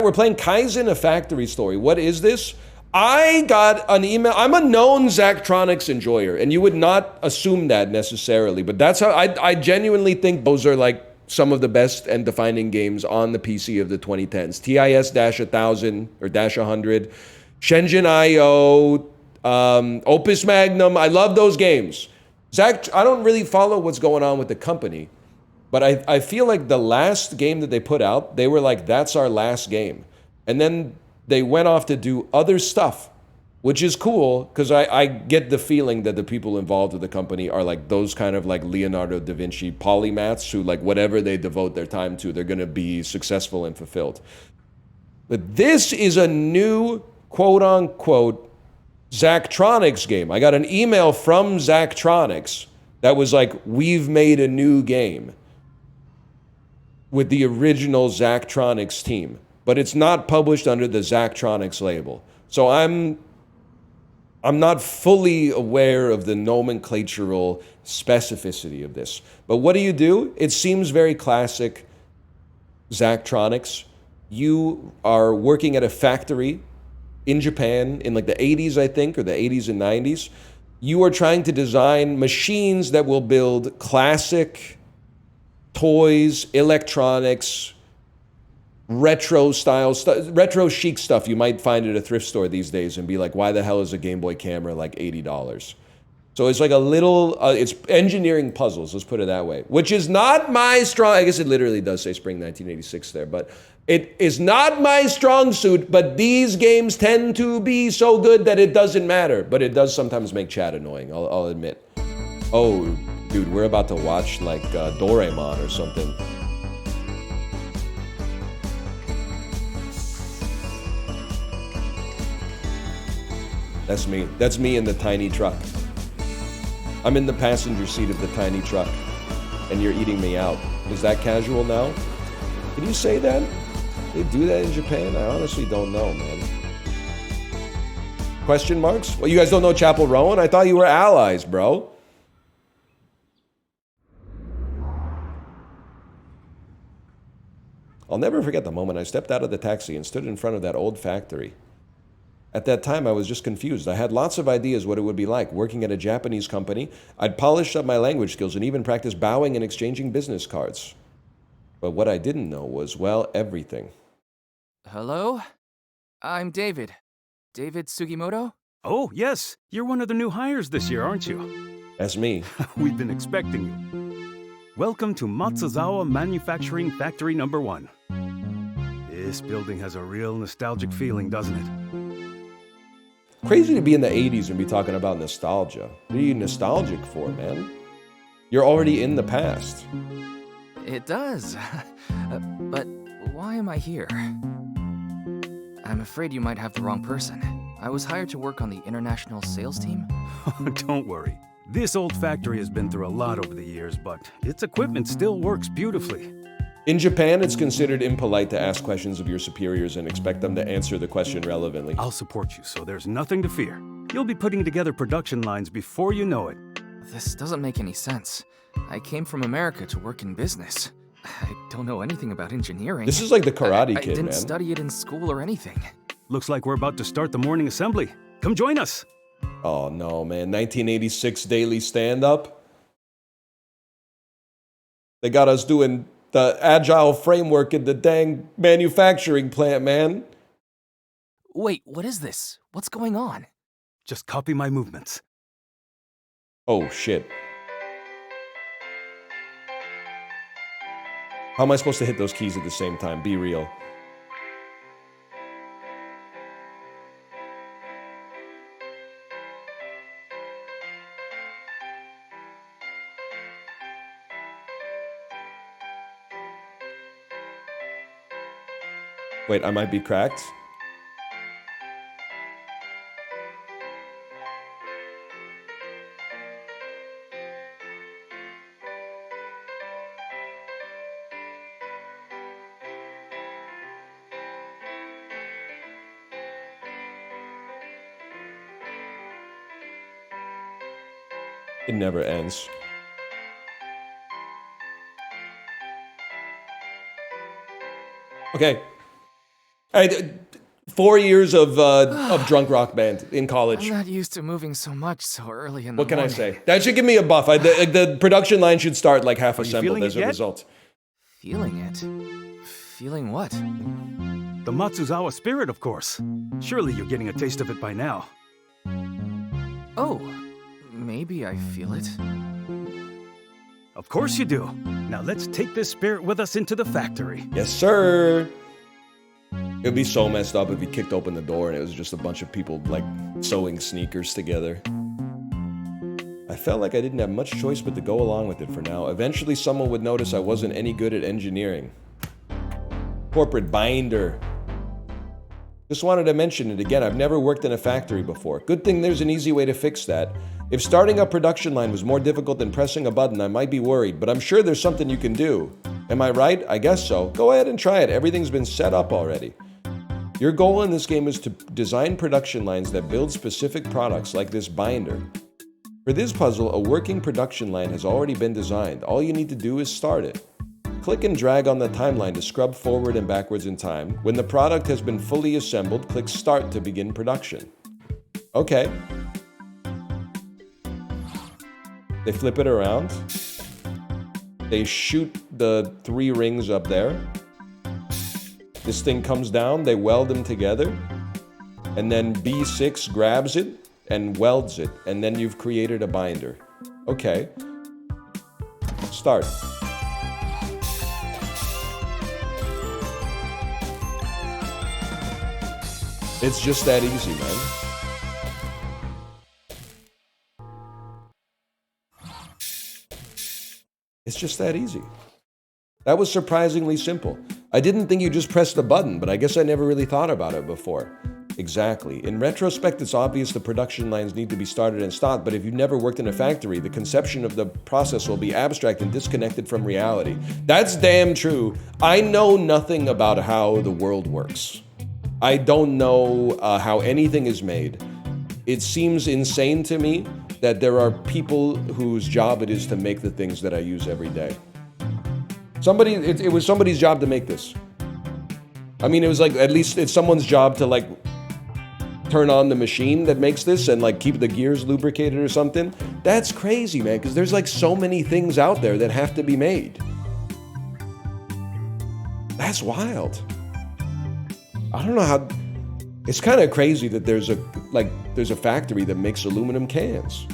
we're playing Kaizen, a factory story. What is this? I got an email. I'm a known Zachtronics enjoyer, and you would not assume that necessarily, but that's how I genuinely think those are like some of the best and defining games on the PC of the 2010s. TIS-1000 or -100, Shenzhen IO, Opus Magnum. I love those games. Zach, I don't really follow what's going on with the company, but I feel like the last game that they put out, they were like, that's our last game. And then they went off to do other stuff, which is cool, because I get the feeling that the people involved with the company are like those kind of like Leonardo da Vinci polymaths who like whatever they devote their time to, they're going to be successful and fulfilled. But this is a new quote unquote Zachtronics game. I got an email from Zachtronics that was like, we've made a new game with the original Zachtronics team, but it's not published under the Zachtronics label. So I'm not fully aware of the nomenclatural specificity of this. But what do? It seems very classic Zachtronics. You are working at a factory in Japan in like the 80s, I think, or the 80s and 90s. You are trying to design machines that will build classic toys, electronics, retro style stuff, retro chic stuff you might find at a thrift store these days and be like, why the hell is a Game Boy camera like $80? So it's like a little, it's engineering puzzles, let's put it that way, which is not my strong, I guess it literally does say spring 1986 there, but it is not my strong suit, but these games tend to be so good that it doesn't matter, but it does sometimes make chat annoying, I'll admit. Oh, dude, we're about to watch like Doraemon or something. That's me. That's me in the tiny truck. I'm in the passenger seat of the tiny truck, and you're eating me out. Is that casual now? Can you say that? They do that in Japan? I honestly don't know, man. Question marks? Well, you guys don't know Chapel Rowan? I thought you were allies, bro. I'll never forget the moment I stepped out of the taxi and stood in front of that old factory. At that time, I was just confused. I had lots of ideas what it would be like working at a Japanese company. I'd polished up my language skills and even practiced bowing and exchanging business cards. But what I didn't know was, well, everything. Hello? I'm David. David Sugimoto? Oh, yes. You're one of the new hires this year, aren't you? That's me. We've been expecting you. Welcome to Matsuzawa Manufacturing Factory Number 1. This building has a real nostalgic feeling, doesn't it? Crazy to be in the 80s and be talking about nostalgia. What are you nostalgic for, man? You're already in the past. It does. But why am I here? I'm afraid you might have the wrong person. I was hired to work on the international sales team. Don't worry. This old factory has been through a lot over the years, but its equipment still works beautifully. In Japan, it's considered impolite to ask questions of your superiors and expect them to answer the question relevantly. I'll support you, so there's nothing to fear. You'll be putting together production lines before you know it. This doesn't make any sense. I came from America to work in business. I don't know anything about engineering. This is like the Karate Kid, I didn't man. study it in school or anything. Looks like we're about to start the morning assembly. Come join us. Oh no, man. 1986 daily stand-up? They got us doing the agile framework in the dang manufacturing plant, man. Wait, what is this? What's going on? Just copy my movements. Oh, shit. How am I supposed to hit those keys at the same time? Be real. Wait, I might be cracked. It never ends. Okay. 4 years of drunk rock band in college. I'm not used to moving so much so early in the What can I morning. say? That should give me a buff. The production line should start like half assembled feeling as it a yet? result. Feeling it? Feeling what? The Matsuzawa spirit, of course. Surely you're getting a taste of it by now. Oh, maybe I feel it. Of course you do. Now let's take this spirit with us into the factory. Yes, sir. It would be so messed up if he kicked open the door and it was just a bunch of people like sewing sneakers together. I felt like I didn't have much choice but to go along with it for now. Eventually someone would notice I wasn't any good at engineering. Corporate binder. Just wanted to mention it again. I've never worked in a factory before. Good thing there's an easy way to fix that. If starting a production line was more difficult than pressing a button, I might be worried, but I'm sure there's something you can do. Am I right? I guess so. Go ahead and try it. Everything's been set up already. Your goal in this game is to design production lines that build specific products like this binder. For this puzzle, a working production line has already been designed. All you need to do is start it. Click and drag on the timeline to scrub forward and backwards in time. When the product has been fully assembled, click Start to begin production. Okay. They flip it around. They shoot the 3 rings up there. This thing comes down, they weld them together, and then B6 grabs it and welds it, and then you've created a binder. Okay. Start. It's just that easy, man. It's just that easy. That was surprisingly simple. I didn't think you just pressed the button, but I guess I never really thought about it before. Exactly. In retrospect, it's obvious the production lines need to be started and stopped, but if you've never worked in a factory, the conception of the process will be abstract and disconnected from reality. That's damn true. I know nothing about how the world works. I don't know how anything is made. It seems insane to me that there are people whose job it is to make the things that I use every day. It was somebody's job to make this. I mean, it was like, at least it's someone's job to like turn on the machine that makes this and like keep the gears lubricated or something. That's crazy, man, because there's like so many things out there that have to be made. That's wild. I don't know how, it's kind of crazy that there's a factory that makes aluminum cans.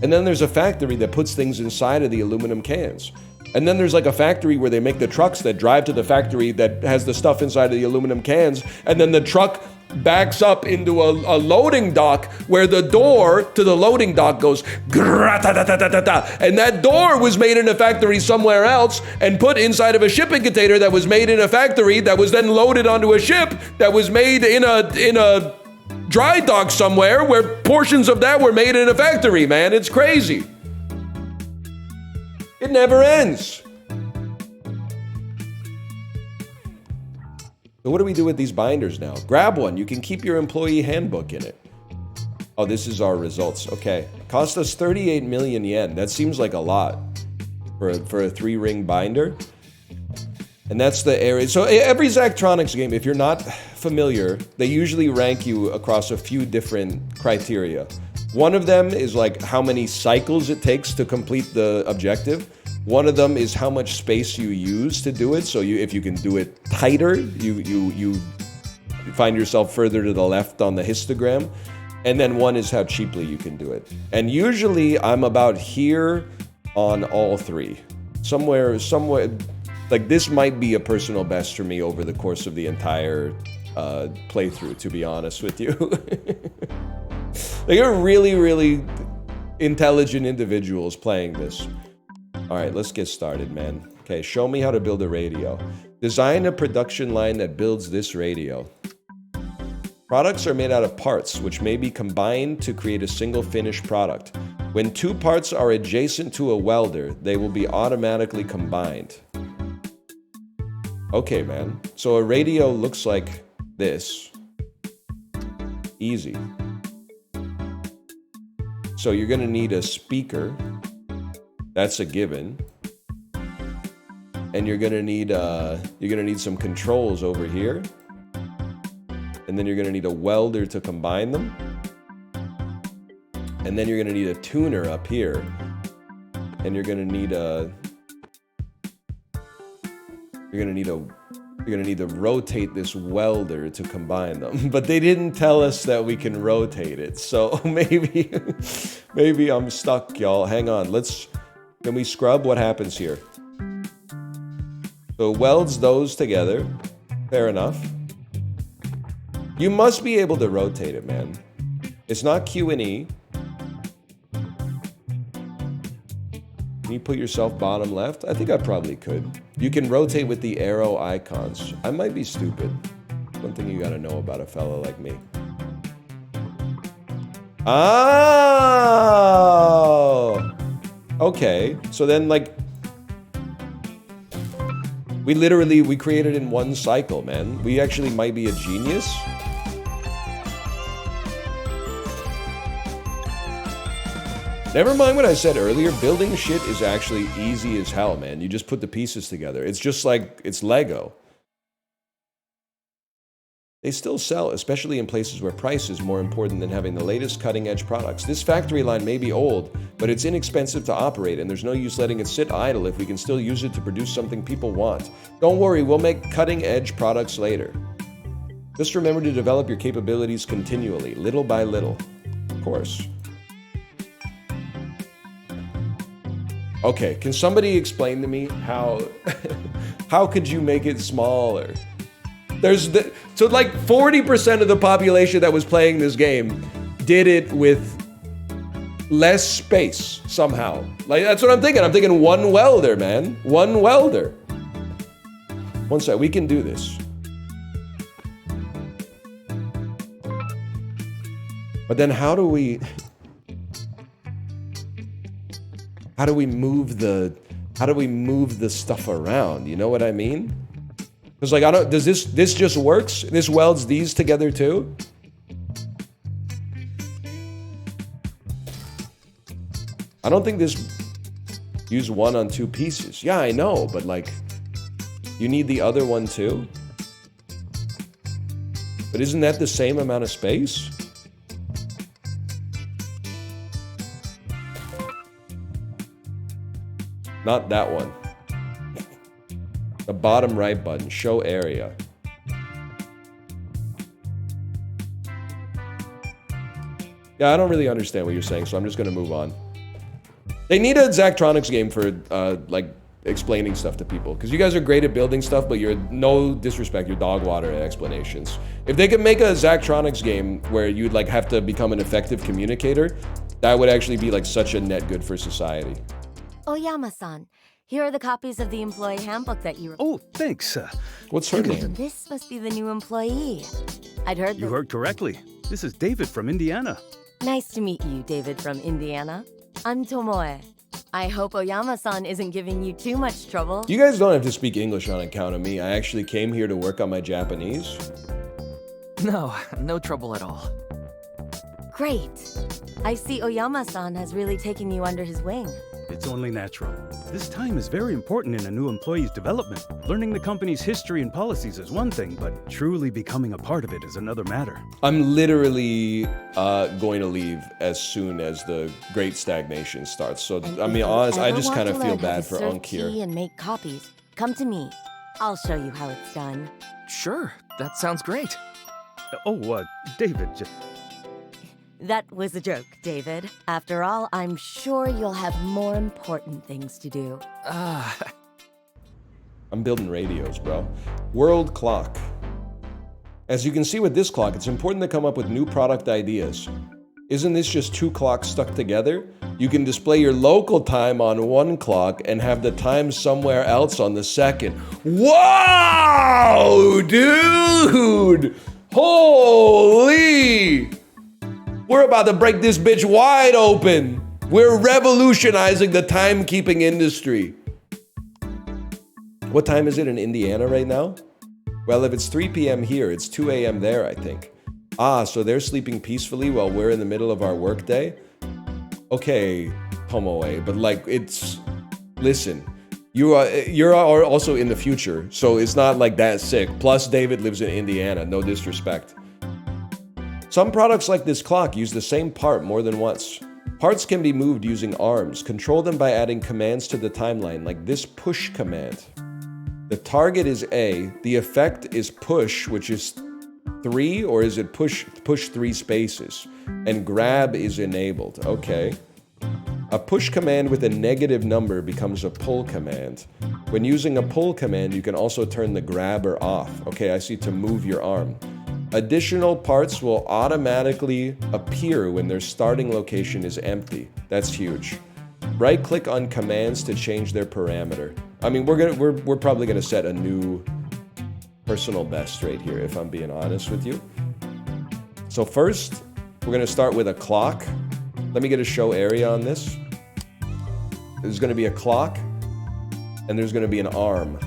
And then there's a factory that puts things inside of the aluminum cans. And then there's like a factory where they make the trucks that drive to the factory that has the stuff inside of the aluminum cans. And then the truck backs up into a loading dock where the door to the loading dock goes gra-ta-ta-ta-ta-ta. And that door was made in a factory somewhere else and put inside of a shipping container that was made in a factory that was then loaded onto a ship that was made in a dry dock somewhere where portions of that were made in a factory, man. It's crazy. It never ends. So what do we do with these binders now? Grab one. You can keep your employee handbook in it. Oh, this is our results. Okay. Cost us 38 million yen. That seems like a lot for a 3-ring binder. And that's the area. So every Zachtronics game, if you're not familiar, they usually rank you across a few different criteria. One of them is like how many cycles it takes to complete the objective. One of them is how much space you use to do it. So if you can do it tighter, you find yourself further to the left on the histogram. And then one is how cheaply you can do it. And usually I'm about here on all 3. Somewhere, like this might be a personal best for me over the course of the entire playthrough, to be honest with you. Like, you're really, really intelligent individuals playing this. All right, let's get started, man. Okay, show me how to build a radio. Design a production line that builds this radio. Products are made out of parts, which may be combined to create a single finished product. When 2 parts are adjacent to a welder, they will be automatically combined. Okay, man. So a radio looks like this. Easy. So you're gonna need a speaker. That's a given. And you're gonna need some controls over here. And then you're gonna need a welder to combine them. And then you're gonna need a tuner up here. And you're gonna need to rotate this welder to combine them. But they didn't tell us that we can rotate it. So maybe I'm stuck, y'all. Hang on. Can we scrub? What happens here? So welds those together. Fair enough. You must be able to rotate it, man. It's not Q and E. Can you put yourself bottom left? I think I probably could. You can rotate with the arrow icons. I might be stupid. One thing you gotta know about a fella like me. Oh! Okay, so then like, we created in one cycle, man. We actually might be a genius. Never mind what I said earlier, building shit is actually easy as hell, man. You just put the pieces together. It's just like, it's Lego. They still sell, especially in places where price is more important than having the latest cutting-edge products. This factory line may be old, but it's inexpensive to operate, and there's no use letting it sit idle if we can still use it to produce something people want. Don't worry, we'll make cutting-edge products later. Just remember to develop your capabilities continually, little by little. Of course. Okay, can somebody explain to me how could you make it smaller? So like 40% of the population that was playing this game did it with less space somehow. Like that's what I'm thinking. I'm thinking one welder, man. One welder. One sec, we can do this. But then how do we move the stuff around? You know what I mean? Because like does this just works? This welds these together too? I don't think this use one on two pieces. Yeah, I know, but like you need the other one too? But isn't that the same amount of space? Not that one. The bottom right button, show area. Yeah, I don't really understand what you're saying, so I'm just gonna move on. They need a Zachtronics game for like explaining stuff to people, because you guys are great at building stuff, but you're, no disrespect, you're dog water at explanations. If they could make a Zachtronics game where you'd like have to become an effective communicator, that would actually be like such a net good for society. Oyama-san, here are the copies of the employee handbook that you... Oh, thanks. What's her name? This must be the new employee. I'd heard You heard correctly. This is David from Indiana. Nice to meet you, David from Indiana. I'm Tomoe. I hope Oyama-san isn't giving you too much trouble. You guys don't have to speak English on account of me. I actually came here to work on my Japanese. No trouble at all. Great. I see Oyama-san has really taken you under his wing. It's only natural. This time is very important in a new employee's development. Learning the company's history and policies is one thing, but truly becoming a part of it is another matter. I'm literally going to leave as soon as the Great Stagnation starts. So, I mean, honest, I just kind of feel bad for Unk here. And make copies. Come to me. I'll show you how it's done. Sure, that sounds great. David, That was a joke, David. After all, I'm sure you'll have more important things to do. I'm building radios, bro. World clock. As you can see with this clock, it's important to come up with new product ideas. Isn't this just two clocks stuck together? You can display your local time on one clock and have the time somewhere else on the second. Wow, dude! Holy! We're about to break this bitch wide open. We're revolutionizing the timekeeping industry. What time is it in Indiana right now? Well, if it's 3 p.m. here, it's 2 a.m. there, I think. So they're sleeping peacefully while we're in the middle of our workday? Okay, Tomoe, but like listen, you're also in the future, so it's not like that sick. Plus, David lives in Indiana, no disrespect. Some products like this clock use the same part more than once. Parts can be moved using arms. Control them by adding commands to the timeline, like this push command. The target is A. The effect is push, which is 3, or is it push 3 spaces? And grab is enabled. Okay. A push command with a negative number becomes a pull command. When using a pull command, you can also turn the grabber off. Okay, I see, to move your arm. Additional parts will automatically appear when their starting location is empty. That's huge. Right-click on commands to change their parameter. I mean, we're probably gonna set a new personal best right here, if I'm being honest with you. So first, we're gonna start with a clock. Let me get a show area on this. There's gonna be a clock, and there's gonna be an arm.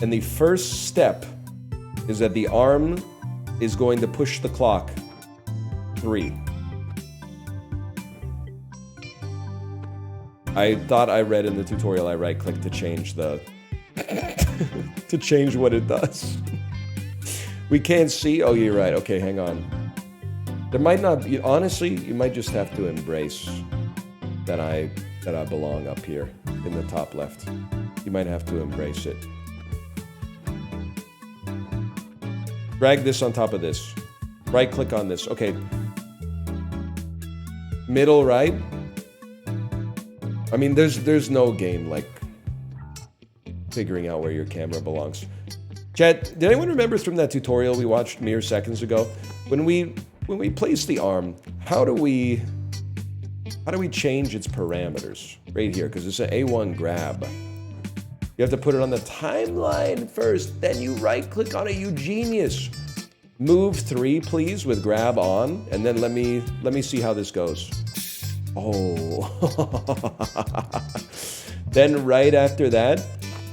And the first step is that the arm is going to push the clock 3. I thought I read in the tutorial I right-click to change the... to change what it does. We can't see... Oh, you're right. Okay, hang on. There might not be... Honestly, you might just have to embrace that I belong up here in the top left. You might have to embrace it. Drag this on top of this. Right-click on this. Okay. Middle right. I mean, there's no game like figuring out where your camera belongs. Chat, did anyone remember from that tutorial we watched mere seconds ago? When we place the arm, how do we change its parameters? Right here, because it's an A1 grab. You have to put it on the timeline first, then you right-click on it, you genius. Move 3, please, with grab on, and then let me see how this goes. Oh. Then right after that,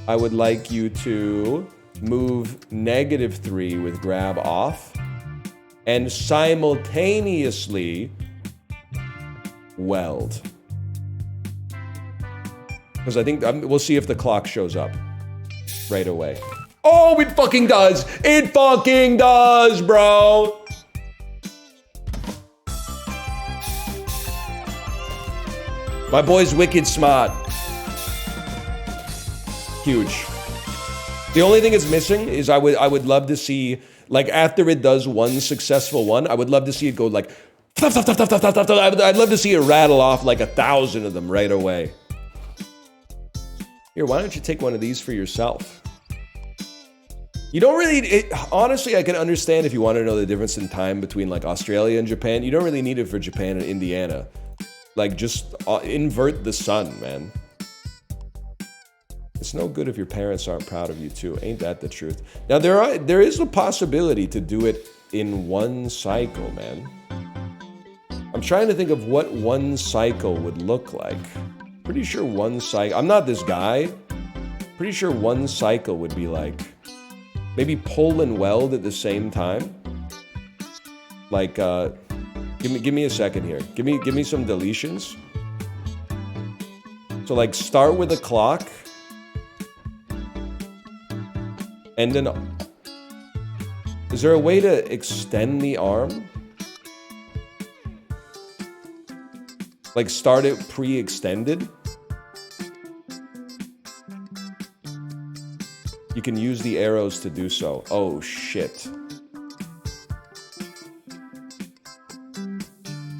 I would like you to move -3 with grab off, and simultaneously weld. Because I think we'll see if the clock shows up right away. Oh, it fucking does! It fucking does, bro! My boy's wicked smart. Huge. The only thing it's missing is I would love to see, like, after it does one successful one, I would love to see it go like... I'd love to see it rattle off like 1,000 of them right away. Here, why don't you take one of these for yourself? You don't really... honestly, I can understand if you want to know the difference in time between, like, Australia and Japan. You don't really need it for Japan and Indiana. Like, just invert the sun, man. It's no good if your parents aren't proud of you, too. Ain't that the truth? Now, there is a possibility to do it in one cycle, man. I'm trying to think of what one cycle would look like. Pretty sure one cycle... I'm not this guy. Pretty sure one cycle would be like... maybe pull and weld at the same time. Like, give me a second here. Give me some deletions. So, like, start with a clock. And then... is there a way to extend the arm? Like, start it pre-extended? You can use the arrows to do so. Oh, shit.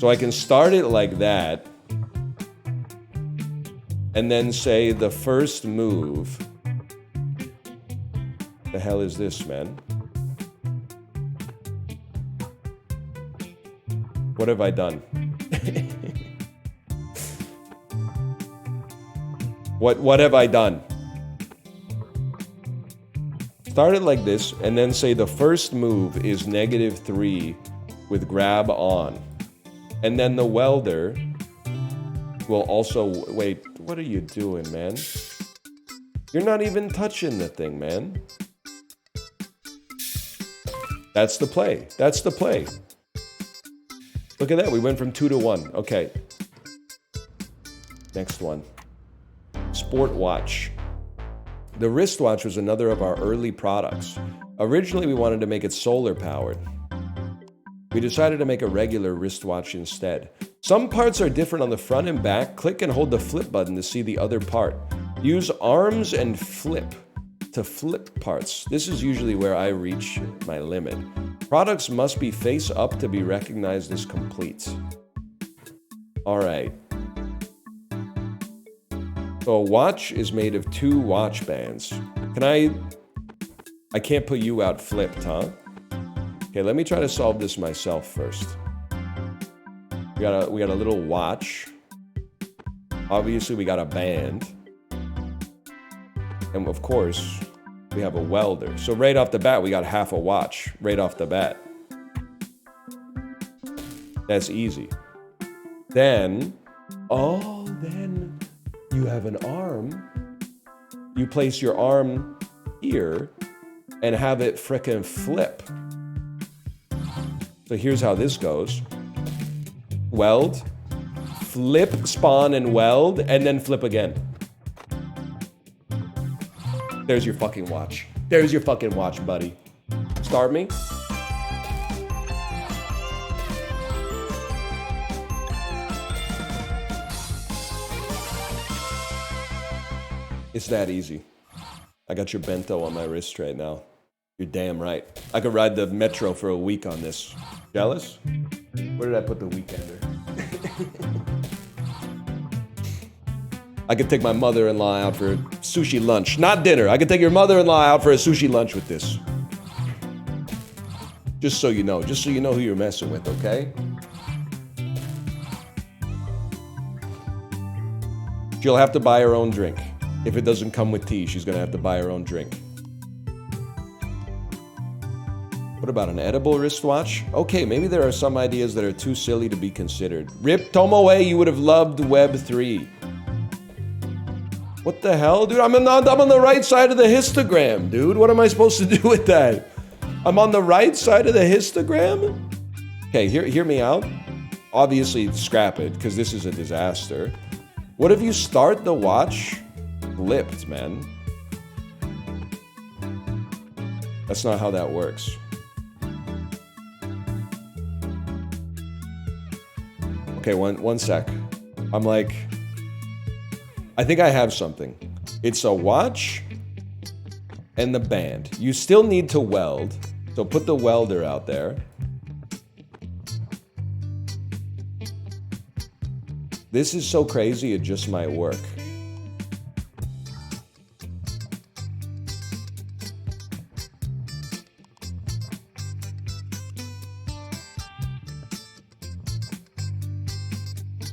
So I can start it like that. And then say the first move... the hell is this, man? What have I done? What have I done? Start it like this, and then say the first move is -3 with grab on. And then the welder will also... wait, what are you doing, man? You're not even touching the thing, man. That's the play. That's the play. Look at that. We went from 2 to 1. Okay. Next one. Sport watch. The wristwatch was another of our early products. Originally, we wanted to make it solar powered. We decided to make a regular wristwatch instead. Some parts are different on the front and back. Click and hold the flip button to see the other part. Use arms and flip to flip parts. This is usually where I reach my limit. Products must be face up to be recognized as complete. All right. So a watch is made of 2 watch bands. I can't put you out flipped, huh? Okay, let me try to solve this myself first. We got a little watch. Obviously, we got a band. And of course, we have a welder. So right off the bat, we got half a watch right off the bat. That's easy. Then you have an arm. You place your arm here and have it frickin' flip. So here's how this goes. Weld, flip, spawn, and weld, and then flip again. There's your fucking watch. There's your fucking watch, buddy. Start me. It's that easy. I got your bento on my wrist right now. You're damn right. I could ride the metro for a week on this. Jealous? Where did I put the weekender? I could take my mother-in-law out for sushi lunch. Not dinner. I could take your mother-in-law out for a sushi lunch with this. Just so you know. Just so you know who you're messing with, okay? She'll have to buy her own drink. If it doesn't come with tea, she's gonna have to buy her own drink. What about an edible wristwatch? Okay, maybe there are some ideas that are too silly to be considered. Rip Tomoe, you would have loved Web3. What the hell, dude? I'm on the right side of the histogram, dude. What am I supposed to do with that? I'm on the right side of the histogram? Okay, hear me out. Obviously, scrap it, because this is a disaster. What if you start the watch flipped, man? That's not how that works. Okay, one sec. I'm like, I think I have something. It's a watch and the band. You still need to weld, so put the welder out there. This is so crazy, it just might work.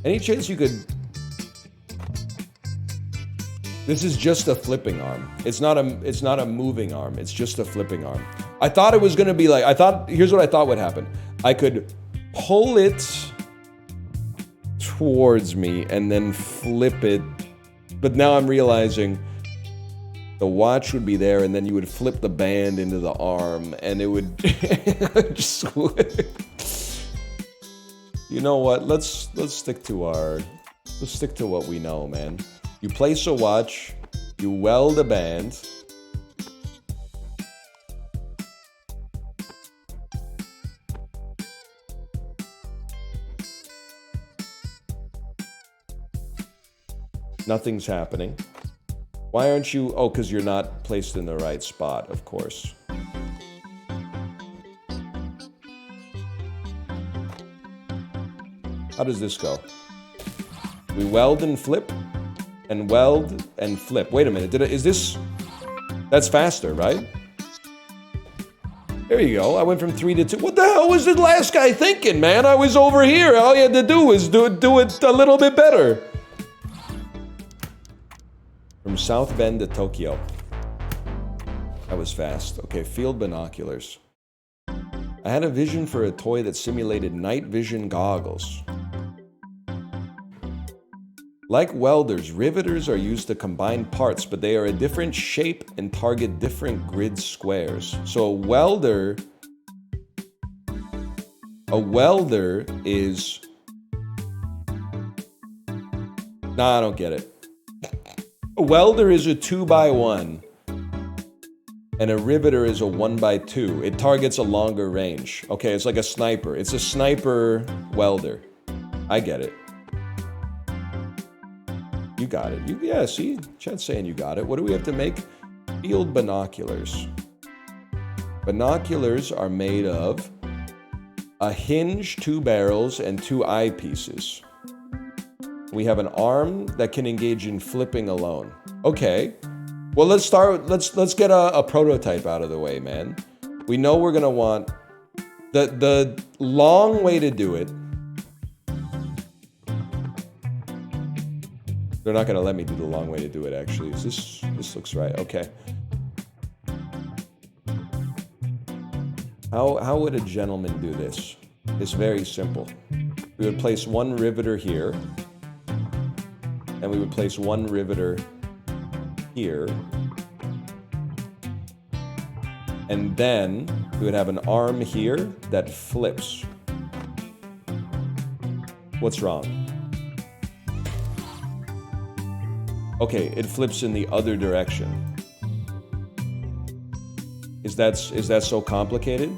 Any chance you could... This is just a flipping arm. It's not a moving arm. It's just a flipping arm. I thought it was gonna be like, here's what I thought would happen. I could pull it towards me and then flip it. But now I'm realizing the watch would be there and then you would flip the band into the arm and it would just... You know what? Let's stick to what we know, man. You place a watch, you weld a band. Nothing's happening. Why aren't you? Oh, because you're not placed in the right spot, of course. How does this go? We weld and flip, and weld and flip. Wait a minute, is this... That's faster, right? There you go, I went from 3 to 2. What the hell was the last guy thinking, man? I was over here, all you had to do was do it a little bit better. From South Bend to Tokyo. That was fast. Okay, field binoculars. I had a vision for a toy that simulated night vision goggles. Like welders, riveters are used to combine parts, but they are a different shape and target different grid squares. So a welder is... Nah, I don't get it. A welder is a 2x1 And a riveter is a 1x2. It targets a longer range. Okay, it's like a sniper. It's a sniper welder. I get it. You got it. Yeah, see? Chat's saying you got it. What do we have to make? Field binoculars. Binoculars are made of a hinge, 2 barrels, and 2 eyepieces. We have an arm that can engage in flipping alone. Okay. Well, let's get a prototype out of the way, man. We know we're gonna want the long way to do it. They're not gonna let me do the long way to do it, actually. This looks right. Okay. How would a gentleman do this? It's very simple. We would place one riveter here, and we would place one riveter here, and then we would have an arm here that flips. What's wrong? Okay, it flips in the other direction. Is that so complicated?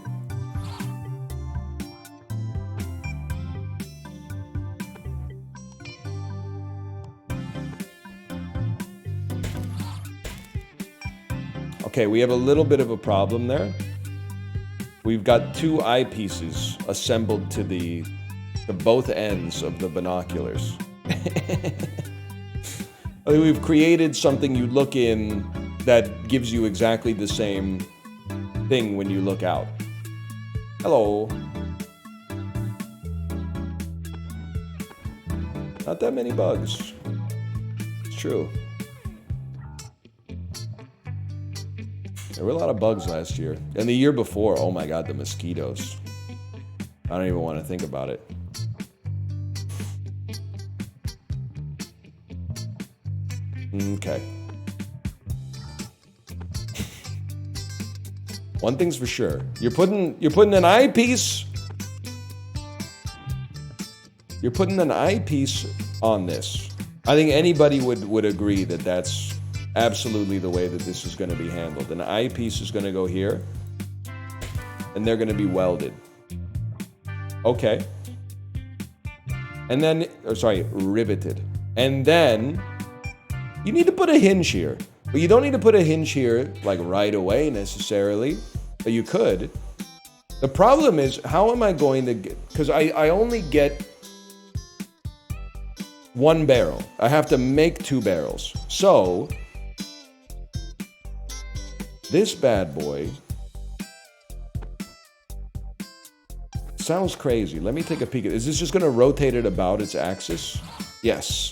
Okay, we have a little bit of a problem there. We've got 2 eyepieces assembled to both ends of the binoculars. We've created something you look in that gives you exactly the same thing when you look out. Hello. Not that many bugs. It's true. There were a lot of bugs last year. And the year before, oh my god, the mosquitoes. I don't even want to think about it. Okay. One thing's for sure. You're putting an eyepiece. You're putting an eyepiece on this. I think anybody would agree that that's absolutely the way that this is going to be handled. An eyepiece is going to go here, and they're going to be welded. Okay. And then, riveted. And then you need to put a hinge here. But you don't need to put a hinge here like right away necessarily. But you could. The problem is, how am I going to get, because I only get 1 barrel. I have to make 2 barrels. So this bad boy sounds crazy. Let me take a peek at it. Is this just going to rotate it about its axis? Yes.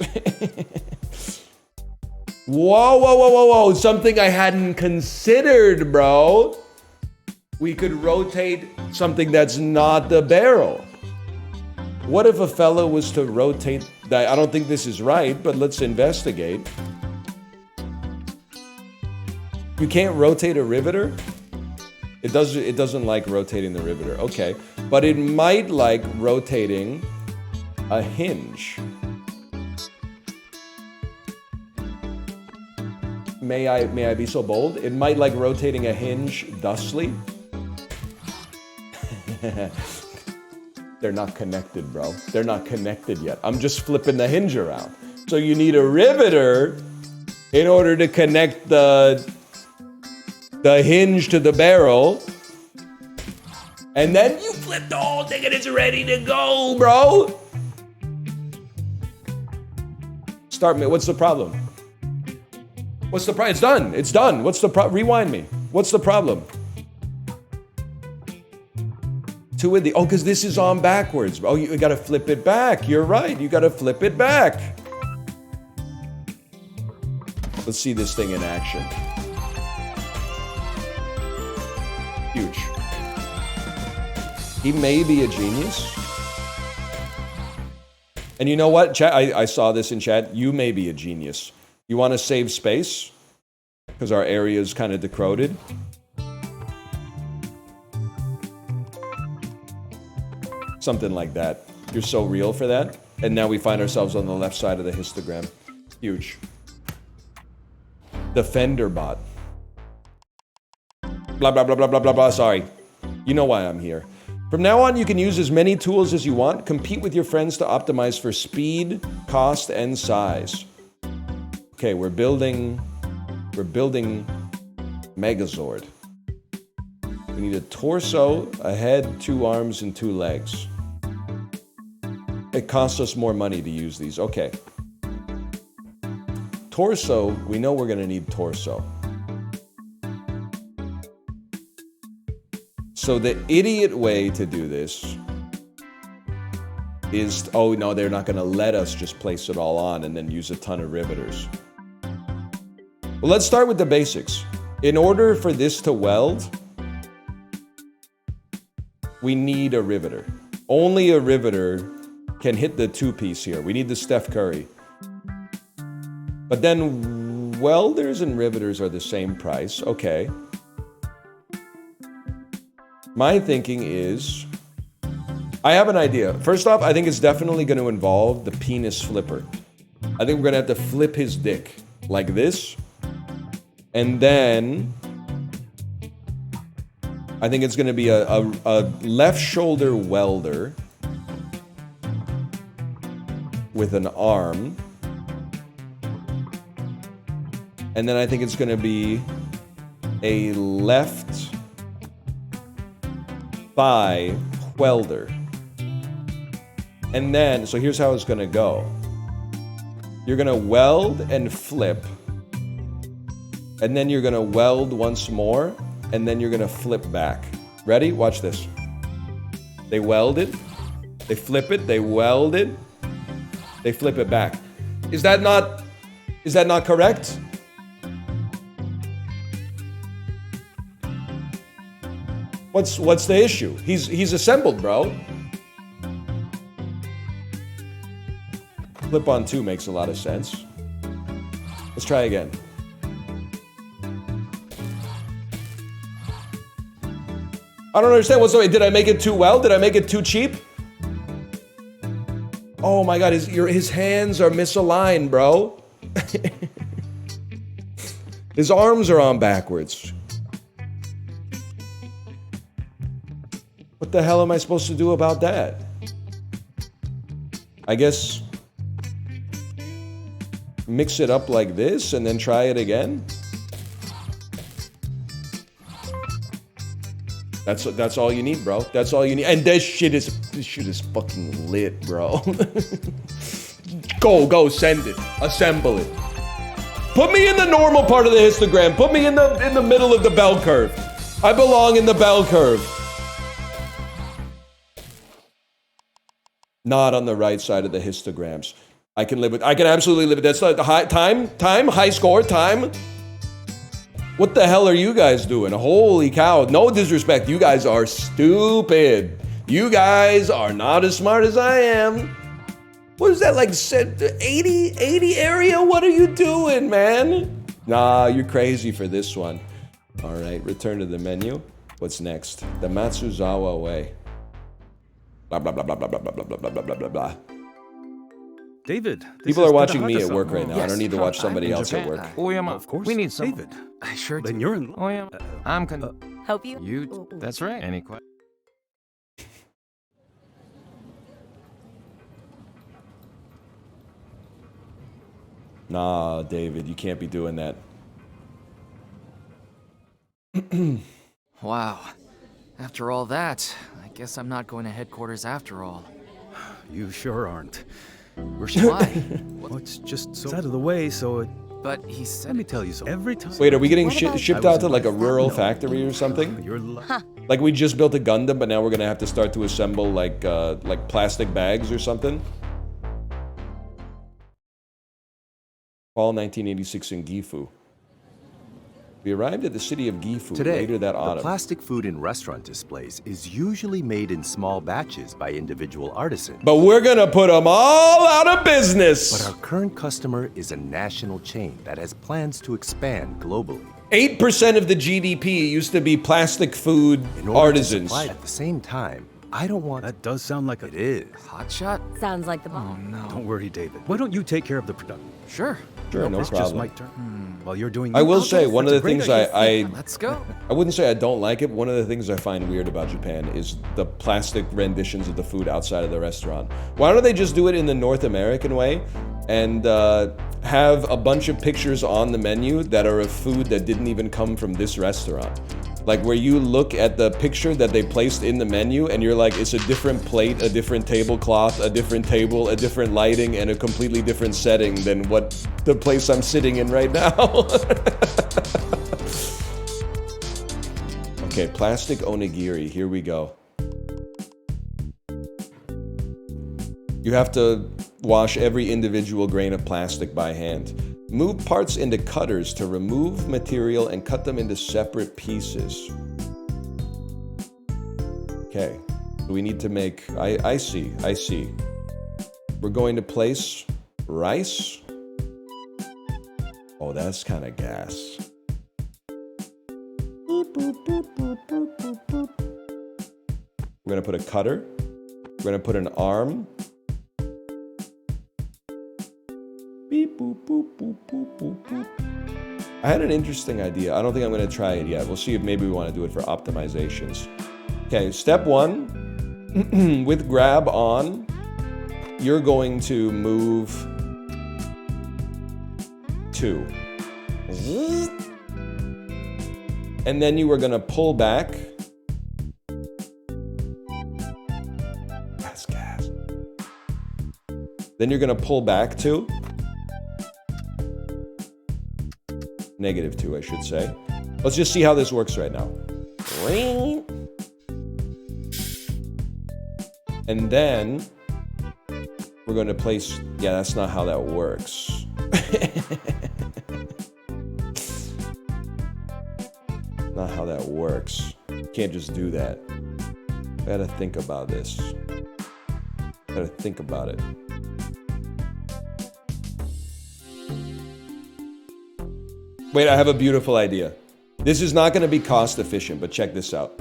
Whoa, whoa, whoa, whoa, whoa. Something I hadn't considered, bro. We could rotate something that's not the barrel. What if a fellow was to rotate that? I don't think this is right, but let's investigate. You can't rotate a riveter? It doesn't like rotating the riveter. Okay. But it might like rotating a hinge. May I be so bold? It might like rotating a hinge thusly. They're not connected, bro. They're not connected yet. I'm just flipping the hinge around. So you need a riveter in order to connect the hinge to the barrel. And then you flip the whole thing and it's ready to go, bro. Start me. What's the problem? What's the problem? It's done. It's done. What's the problem? Rewind me. What's the problem? Because this is on backwards. Oh, you got to flip it back. You're right. You got to flip it back. Let's see this thing in action. Huge. He may be a genius. And you know what, chat? I saw this in chat. You may be a genius. You want to save space? Because our area is kind of decroded. Something like that. You're so real for that. And now we find ourselves on the left side of the histogram. Huge. The fender bot. Blah, blah, blah, blah, blah, blah, blah. Sorry. You know why I'm here. From now on, you can use as many tools as you want. Compete with your friends to optimize for speed, cost, and size. Okay, we're building Megazord. We need a torso, a head, 2 arms, and 2 legs. It costs us more money to use these. Okay. Torso, we know we're gonna need torso. So the idiot way to do this is, oh no, they're not gonna let us just place it all on and then use a ton of riveters. Well, let's start with the basics. In order for this to weld, we need a riveter. Only a riveter can hit the 2-piece here. We need the Steph Curry. But then welders and riveters are the same price. Okay. My thinking is, I have an idea. First off, I think it's definitely going to involve the penis flipper. I think we're going to have to flip his dick like this. And then I think it's going to be a left shoulder welder with an arm. And then I think it's going to be a left thigh welder. And then, so here's how it's going to go. You're going to weld and flip. And then you're going to weld once more. And then you're going to flip back. Ready? Watch this. They weld it. They flip it. They weld it. They flip it back. Is that not correct? What's the issue? He's assembled, bro. Flip on 2 makes a lot of sense. Let's try again. I don't understand. What's the way? Did I make it too well? Did I make it too cheap? Oh my God, his hands are misaligned, bro. His arms are on backwards. What the hell am I supposed to do about that? I guess mix it up like this and then try it again. That's all you need, bro. That's all you need. And this shit is fucking lit, bro. Go, send it. Assemble it. Put me in the normal part of the histogram. Put me in the middle of the bell curve. I belong in the bell curve. Not on the right side of the histograms. I can absolutely live with that. That's the high score, time. What the hell are you guys doing? Holy cow. No disrespect. You guys are stupid. You guys are not as smart as I am. What is that, like 80 area? What are you doing, man? Nah, you're crazy for this one. All right, return to the menu. What's next? The Matsuzawa way. Blah, blah, blah, blah, blah, blah, blah, blah, blah, blah, blah, blah. David, people are watching me at work right now. Yes. I don't need to watch somebody else at work. Of course. We need some. David. I sure do. Then you're in. I'm Help you? You. That's right. Any questions? Nah, David, you can't be doing that. Wow. After all that, I guess I'm not going to headquarters after all. You sure aren't. Why? Well, it's just so out of the way, so it... But he said... Let me tell you something. Every time... Wait, are we getting shipped out to like a rural factory or something? Like we just built a Gundam, but now we're gonna have to start to assemble like plastic bags or something? Fall 1986 in Gifu. We arrived at the city of Gifu later that autumn. The plastic food in restaurant displays is usually made in small batches by individual artisans. But we're gonna put them all out of business! But our current customer is a national chain that has plans to expand globally. 8% of the GDP used to be plastic food artisans. At the same time, I don't want... That does sound like It is. Hotshot? Sounds like the bomb. Oh no. Don't worry, David. Why don't you take care of the production? Sure. Sure, no This just problem. might turn. While you're doing I will that, say, one of that's the a great things idea. Let's go. I wouldn't say I don't like it. One of the things I find weird about Japan is the plastic renditions of the food outside of the restaurant. Why don't they just do it in the North American way and have a bunch of pictures on the menu that are of food that didn't even come from this restaurant? Like where you look at the picture that they placed in the menu and you're like, it's a different plate, a different tablecloth, a different table, a different lighting, and a completely different setting than what the place I'm sitting in right now. Okay, plastic onigiri, here we go. You have to wash every individual grain of plastic by hand. Move parts into cutters to remove material and cut them into separate pieces. Okay, so we need to make, I see. We're going to place rice. Oh, that's kind of gas. We're gonna put a cutter. We're gonna put an arm. Beep, boop, boop, boop, boop, boop, boop. I had an interesting idea. I don't think I'm gonna try it yet. We'll see if maybe we want to do it for optimizations. Okay, step one, with grab on, you're going to move 2. And then you were gonna pull back. That's gas. Then you're gonna pull back 2. -2, I should say. Let's just see how this works right now. And then we're going to place, yeah, that's not how that works. Not how that works. Can't just do that. I gotta think about this. Gotta think about it. Wait, I have a beautiful idea. This is not gonna be cost efficient, but check this out.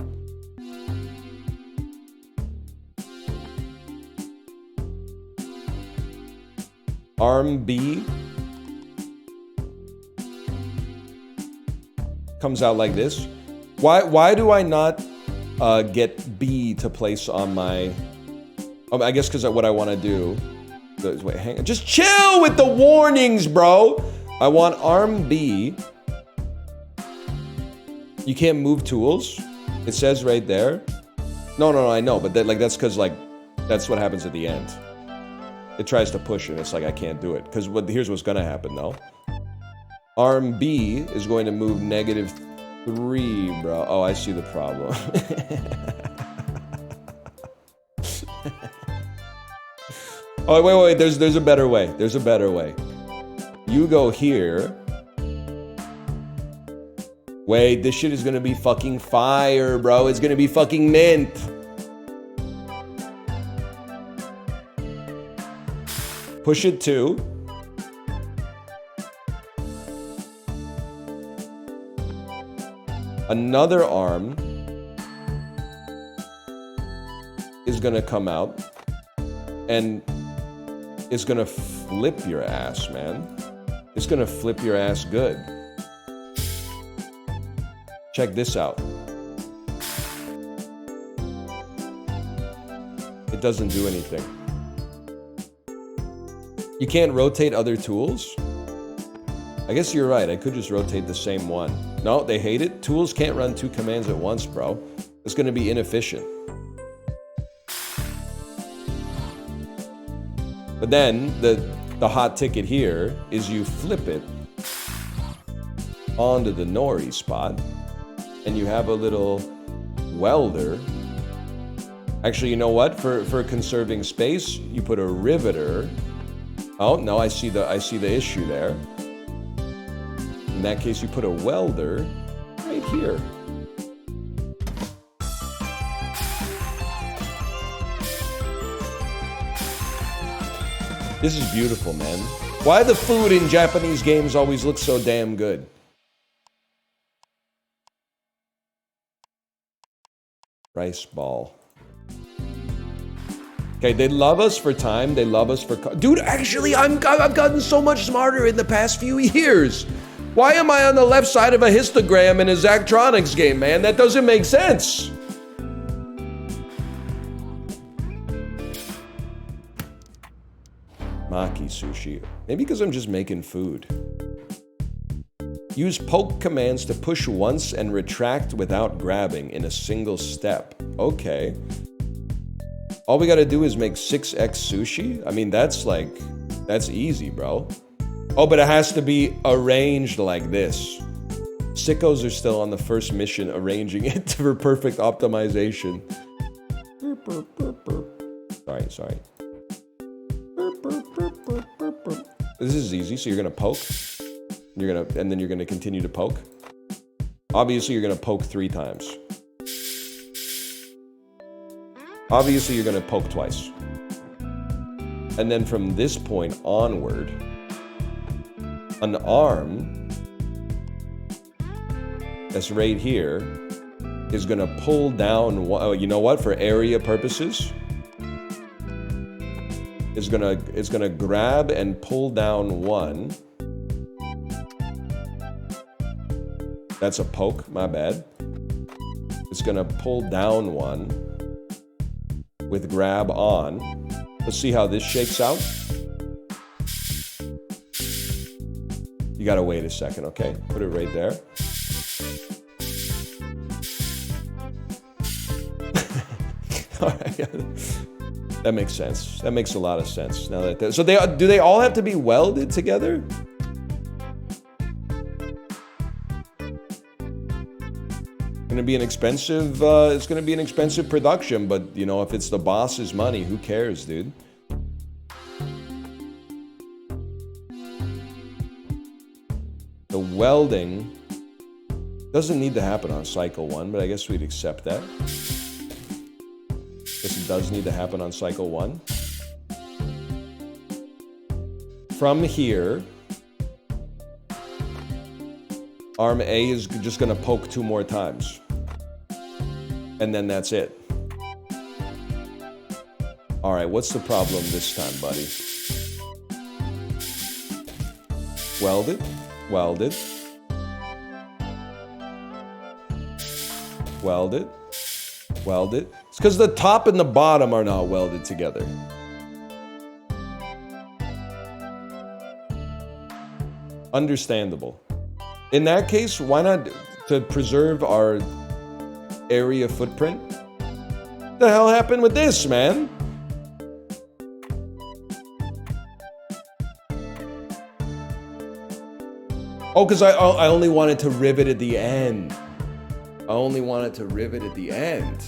Arm B comes out like this. Why do I not get B to place on my... I guess because what I want to do... Wait, hang on. Just chill with the warnings, bro! I want arm B. You can't move tools. It says right there. No, I know, but that's because that's what happens at the end. It tries to push and it's like I can't do it. Because here's what's gonna happen though. Arm B is going to move -3, bro. Oh, I see the problem. Oh, wait. There's a better way. There's a better way. You go here. Wait, this shit is gonna be fucking fire, bro. It's gonna be fucking mint. Push it 2. Another arm is gonna come out and it's gonna flip your ass, man. It's gonna flip your ass good. Check this out. It doesn't do anything. You can't rotate other tools? I guess you're right. I could just rotate the same one. No, they hate it. Tools can't run 2 commands at once, bro. It's going to be inefficient. But then the hot ticket here is you flip it onto the nori spot and you have a little welder. Actually, you know what? For conserving space, you put a riveter. Oh, no, I see the issue there. In that case, you put a welder right here. This is beautiful, man. Why the food in Japanese games always looks so damn good? Rice ball. Okay, they love us for time. They love us for... Dude, actually, I've gotten so much smarter in the past few years. Why am I on the left side of a histogram in a Zachtronics game, man? That doesn't make sense. Maki sushi. Maybe because I'm just making food. Use poke commands to push once and retract without grabbing in a single step. Okay. All we gotta do is make 6x sushi? I mean, that's easy, bro. Oh, but it has to be arranged like this. Sickos are still on the first mission arranging it for perfect optimization. Sorry. This is easy, so you're gonna poke. And then you're gonna continue to poke. Obviously, you're gonna poke 3 times. Obviously, you're gonna poke twice. And then from this point onward, an arm that's right here is gonna pull down, you know what, for area purposes, it's gonna grab and pull down 1. That's a poke, my bad. It's gonna pull down 1 with grab on. Let's see how this shakes out. You gotta wait a second, okay? Put it right there. All right. That makes sense. That makes a lot of sense. Now that so do they all have to be welded together? Gonna be an expensive. It's gonna be an expensive production, but you know, if it's the boss's money, who cares, dude? The welding doesn't need to happen on cycle 1, but I guess we'd accept that. Guess it does need to happen on cycle 1. From here, arm A is just gonna poke 2 more times. And then that's it. All right, what's the problem this time, buddy? Welded, welded, welded, welded. It's because the top and the bottom are not welded together. Understandable. In that case, why not, to preserve our area footprint? What the hell happened with this, man? Oh, because I only wanted to rivet at the end. I only wanted to rivet at the end.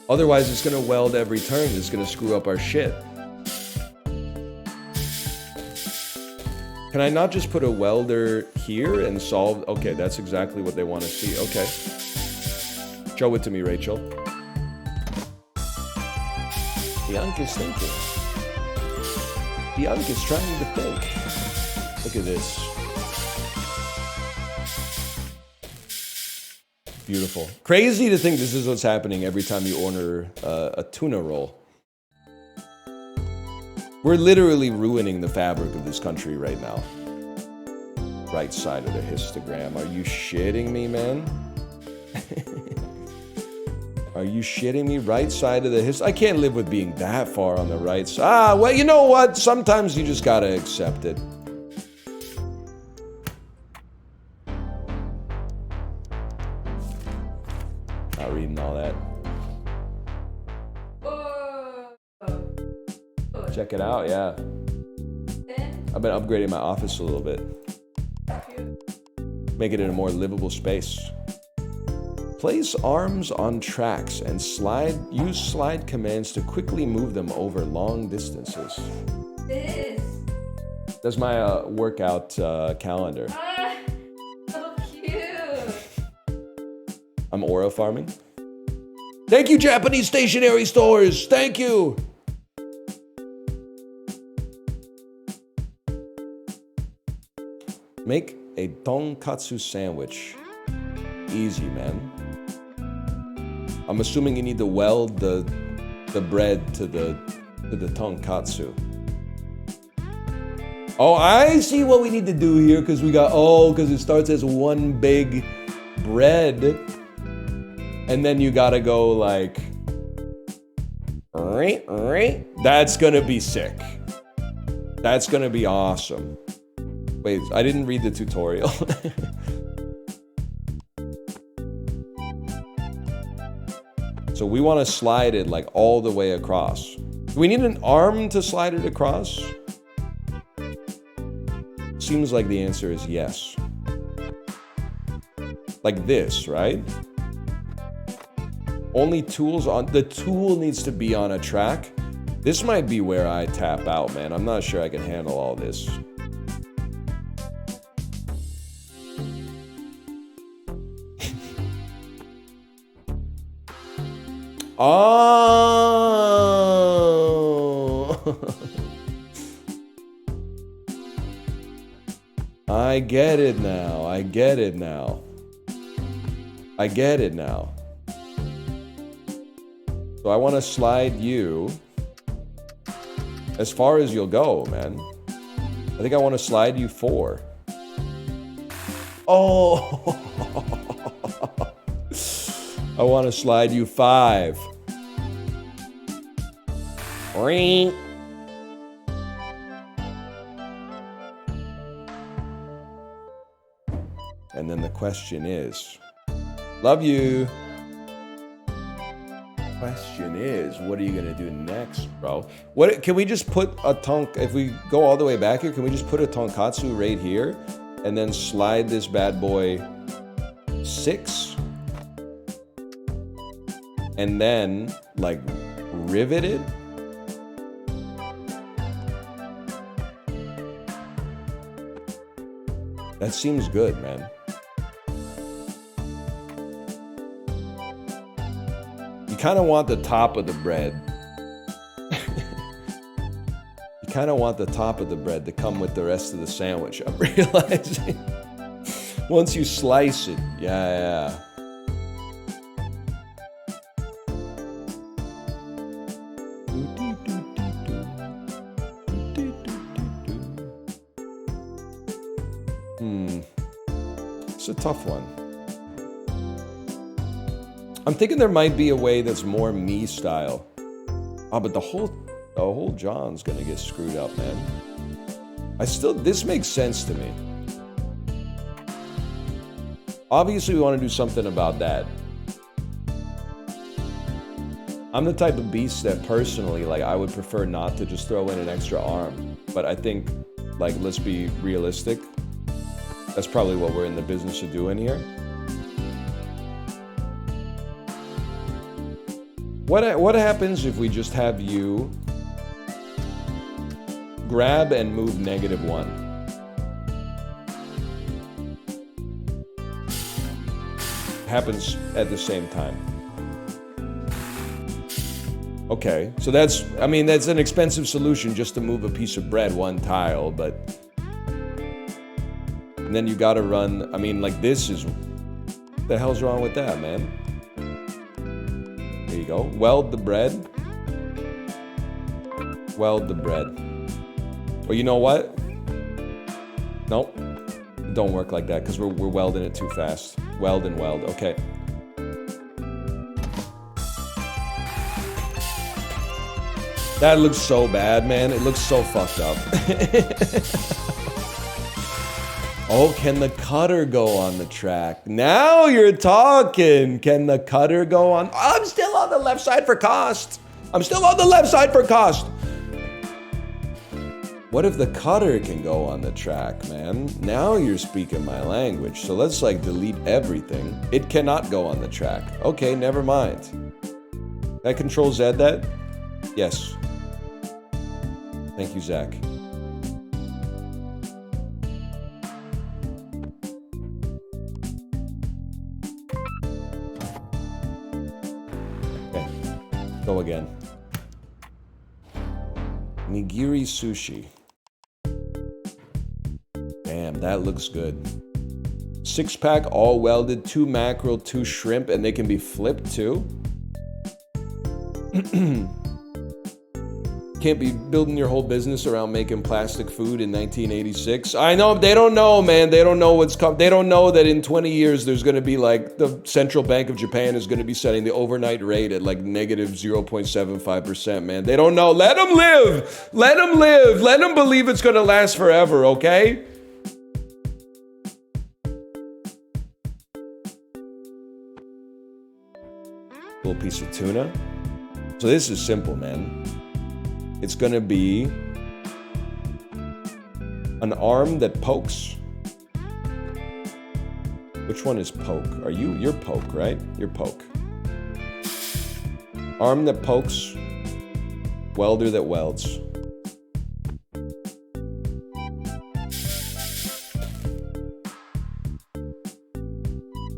Otherwise, it's gonna weld every turn. It's gonna screw up our shit. Can I not just put a welder here and solve? Okay, that's exactly what they want to see. Okay. Show it to me, Rachel. Bianca's thinking. Bianca's trying to think. Look at this. Beautiful. Crazy to think this is what's happening every time you order a tuna roll. We're literally ruining the fabric of this country right now. Right side of the histogram. Are you shitting me, man? Are you shitting me? Right side of the I can't live with being that far on the right side. Ah, well, you know what? Sometimes you just gotta accept it. Not reading all that. Check it out, yeah. I've been upgrading my office a little bit. Make it in a more livable space. Place arms on tracks and use slide commands to quickly move them over long distances. That's my workout calendar. So cute. I'm aura farming. Thank you, Japanese stationery stores. Thank you. Make a tonkatsu sandwich. Easy, man. I'm assuming you need to weld the the bread to the tonkatsu. Oh, I see what we need to do here because because it starts as one big bread, and then you gotta go like, that's gonna be sick. That's gonna be awesome. Wait, I didn't read the tutorial. So we want to slide it like all the way across. Do we need an arm to slide it across? Seems like the answer is yes. Like this, right? Only tools on... The tool needs to be on a track. This might be where I tap out, man. I'm not sure I can handle all this. Oh! I get it now. I get it now. I get it now. So I want to slide you as far as you'll go, man. I think I want to slide you 4. Oh! I want to slide you 5. Ring. And then the question is, love you. Question is, what are you gonna do next, bro? What can we just put a if we go all the way back here, can we just put a tonkatsu right here and then slide this bad boy 6? And then like rivet it? That seems good, man. You kind of want the top of the bread. You kind of want the top of the bread to come with the rest of the sandwich, I'm realizing. Once you slice it, yeah. It's a tough one. I'm thinking there might be a way that's more me style. Oh, but the whole John's gonna get screwed up, man. This makes sense to me. Obviously, we want to do something about that. I'm the type of beast that personally, like, I would prefer not to just throw in an extra arm. But I think, like, let's be realistic. That's probably what we're in the business of doing here. What happens if we just have you grab and move -1? Happens at the same time. Okay, so that's an expensive solution just to move a piece of bread 1 tile, but... And then you gotta run, like this is... What the hell's wrong with that, man? There you go. Weld the bread. Weld the bread. Well, you know what? Nope. It don't work like that because we're welding it too fast. Weld and weld. Okay. That looks so bad, man. It looks so fucked up. Oh, can the cutter go on the track? Now you're talking. Can the cutter go on? I'm still on the left side for cost. I'm still on the left side for cost. What if the cutter can go on the track, man? Now you're speaking my language. So let's like delete everything. It cannot go on the track. Okay, never mind. Can I Control Z that? Yes. Thank you, Zach. Okay, go again. Nigiri sushi. Damn, that looks good. 6-pack, all welded, 2 mackerel, 2 shrimp, and they can be flipped too. Can't be building your whole business around making plastic food in 1986. I know, they don't know, man. They don't know what's coming. They don't know that in 20 years, there's going to be like, the Central Bank of Japan is going to be setting the overnight rate at like negative 0.75%, man. They don't know. Let them live. Let them live. Let them believe it's going to last forever, okay? Little piece of tuna. So this is simple, man. It's gonna be an arm that pokes. Which one is poke? You're poke, right? You're poke. Arm that pokes, welder that welds.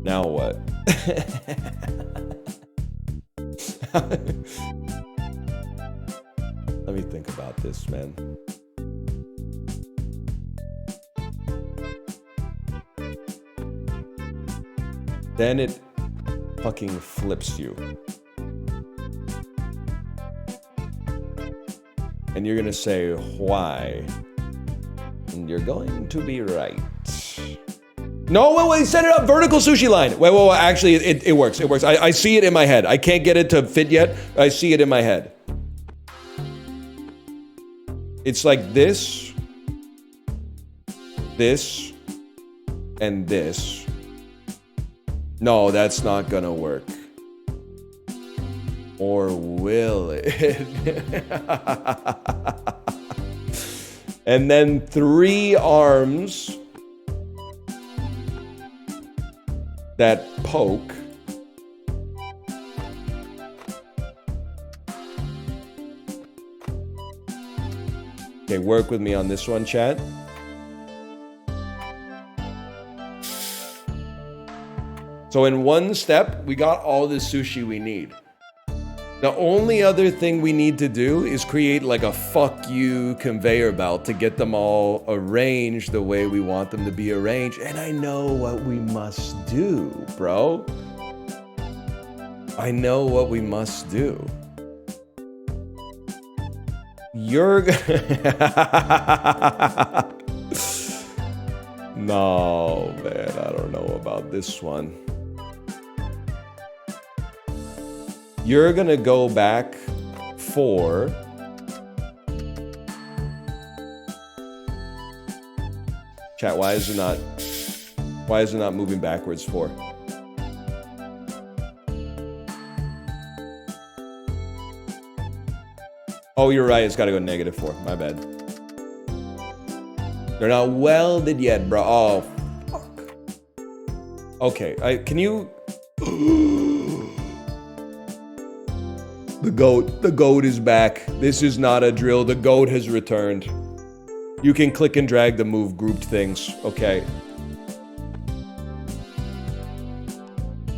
Now what? Let me think about this, man. Then it fucking flips you. And you're gonna say, why? And you're going to be right. No, wait, set it up, vertical sushi line. Wait, actually, it works, it works. I see it in my head. I can't get it to fit yet. I see it in my head. It's like this, and this. No, that's not gonna work. Or will it? And then 3 arms that poke. Okay, work with me on this one, chat. So in one step, we got all the sushi we need. The only other thing we need to do is create like a fuck you conveyor belt to get them all arranged the way we want them to be arranged. And I know what we must do, bro. I know what we must do. You're No, man, I don't know about this one. You're gonna go back for chat. Why is it not moving backwards for? Oh, you're right. It's got to go -4. My bad. They're not welded yet, bro. Oh, fuck. Okay, can you? The goat is back. This is not a drill. The goat has returned. You can click and drag to move grouped things. Okay.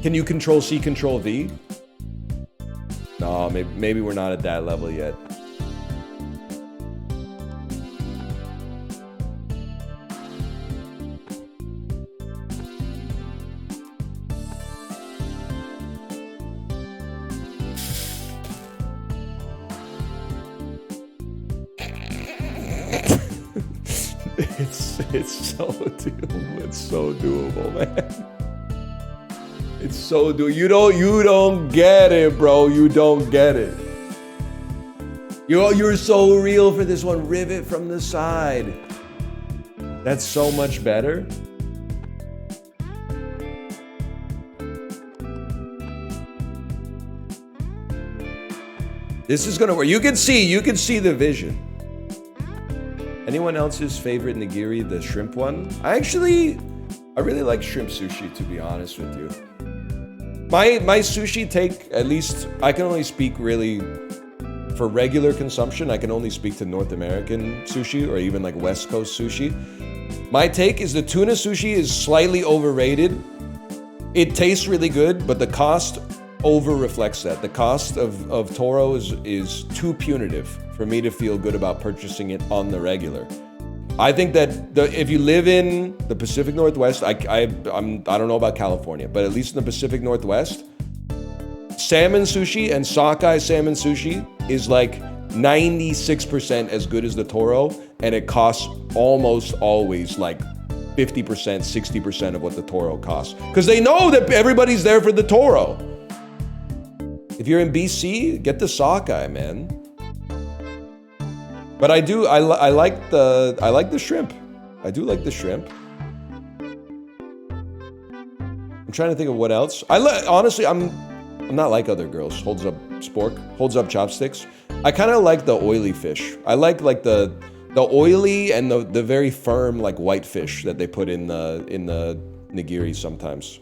Can you Control C, Control V? No, maybe we're not at that level yet. It's so doable, man. It's so doable. You don't get it, bro. You don't get it. You're so real for this one. Rivet from the side. That's so much better. This is gonna work. You can see the vision. Anyone else's favorite nigiri, the shrimp one? I really like shrimp sushi, to be honest with you. My sushi take, at least, I can only speak really, for regular consumption, I can only speak to North American sushi or even like West Coast sushi. My take is the tuna sushi is slightly overrated. It tastes really good, but the cost over reflects that. The cost of Toro is too punitive for me to feel good about purchasing it on the regular. I think that if you live in the Pacific Northwest, I don't know about California, but at least in the Pacific Northwest, salmon sushi and sockeye salmon sushi is like 96% as good as the Toro, and it costs almost always like 50%, 60% of what the Toro costs. Because they know that everybody's there for the Toro. If you're in BC, get the sockeye, man. But I like the shrimp. I do like the shrimp. I'm trying to think of what else. Honestly, I'm not like other girls. Holds up spork, holds up chopsticks. I kind of like the oily fish. I like the oily and the very firm like white fish that they put in the nigiri sometimes.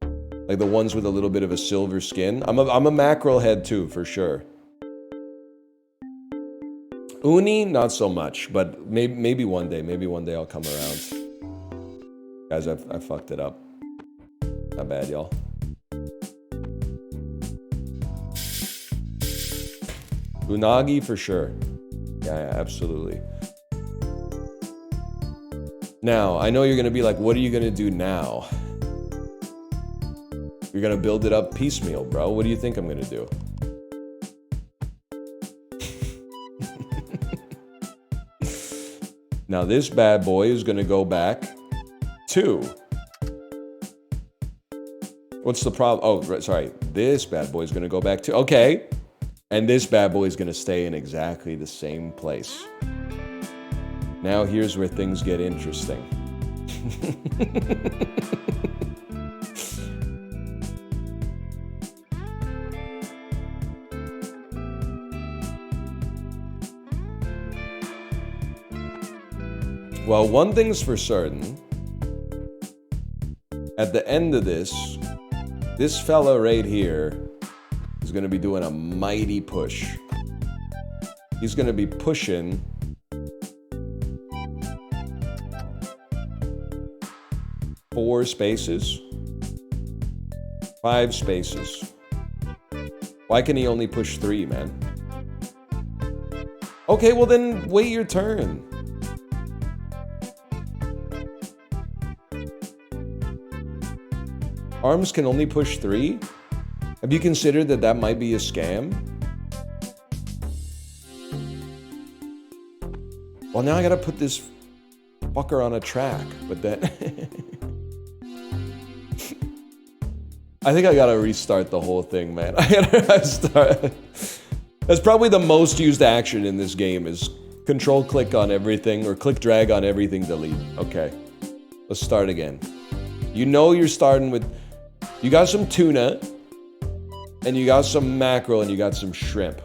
Like the ones with a little bit of a silver skin. I'm a mackerel head too, for sure. Uni, not so much, but maybe one day. Maybe one day I'll come around. Guys, I fucked it up. Not bad, y'all. Unagi for sure. Yeah, absolutely. Now, I know you're gonna be like, what are you gonna do now? You're gonna build it up piecemeal, bro. What do you think I'm gonna do? Now this bad boy is gonna go back to... What's the problem? Oh, right, sorry. This bad boy is gonna go back to... Okay. And this bad boy is gonna stay in exactly the same place. Now here's where things get interesting. Well, one thing's for certain. At the end of this fella right here is gonna be doing a mighty push. He's gonna be pushing four spaces, 5 spaces. Why can he only push 3, man? Okay, well then wait your turn. Arms can only push 3? Have you considered that might be a scam? Well, now I gotta put this fucker on a track, but then... I think I gotta restart the whole thing, man. I gotta restart. That's probably the most used action in this game is control click on everything or click drag on everything, delete. Okay, let's start again. You know you're starting with... You got some tuna, and you got some mackerel, and you got some shrimp.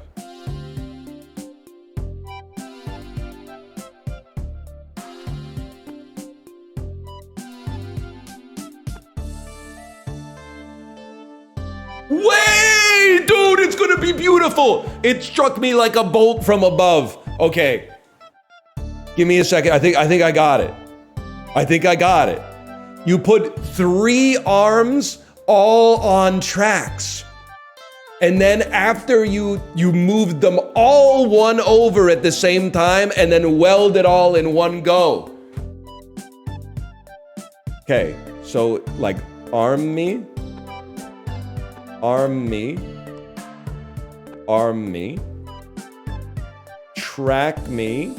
Wait, dude, it's gonna be beautiful. It struck me like a bolt from above. Okay, give me a second. I think I got it. I think I got it. You put 3 arms all on tracks. And then after you moved them all one over at the same time and then weld it all in one go. Okay, so like arm me, track me,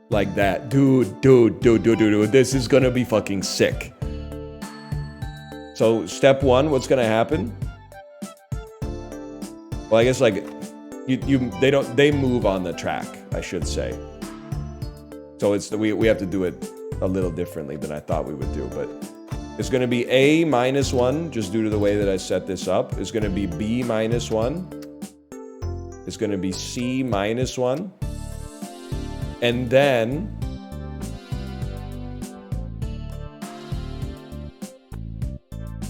like that. Dude, this is gonna be fucking sick. So step 1, what's gonna happen? Well, I guess like they move on the track, I should say. So we have to do it a little differently than I thought we would do, but it's gonna be A -1 just due to the way that I set this up. It's gonna be B -1. It's gonna be C -1. And then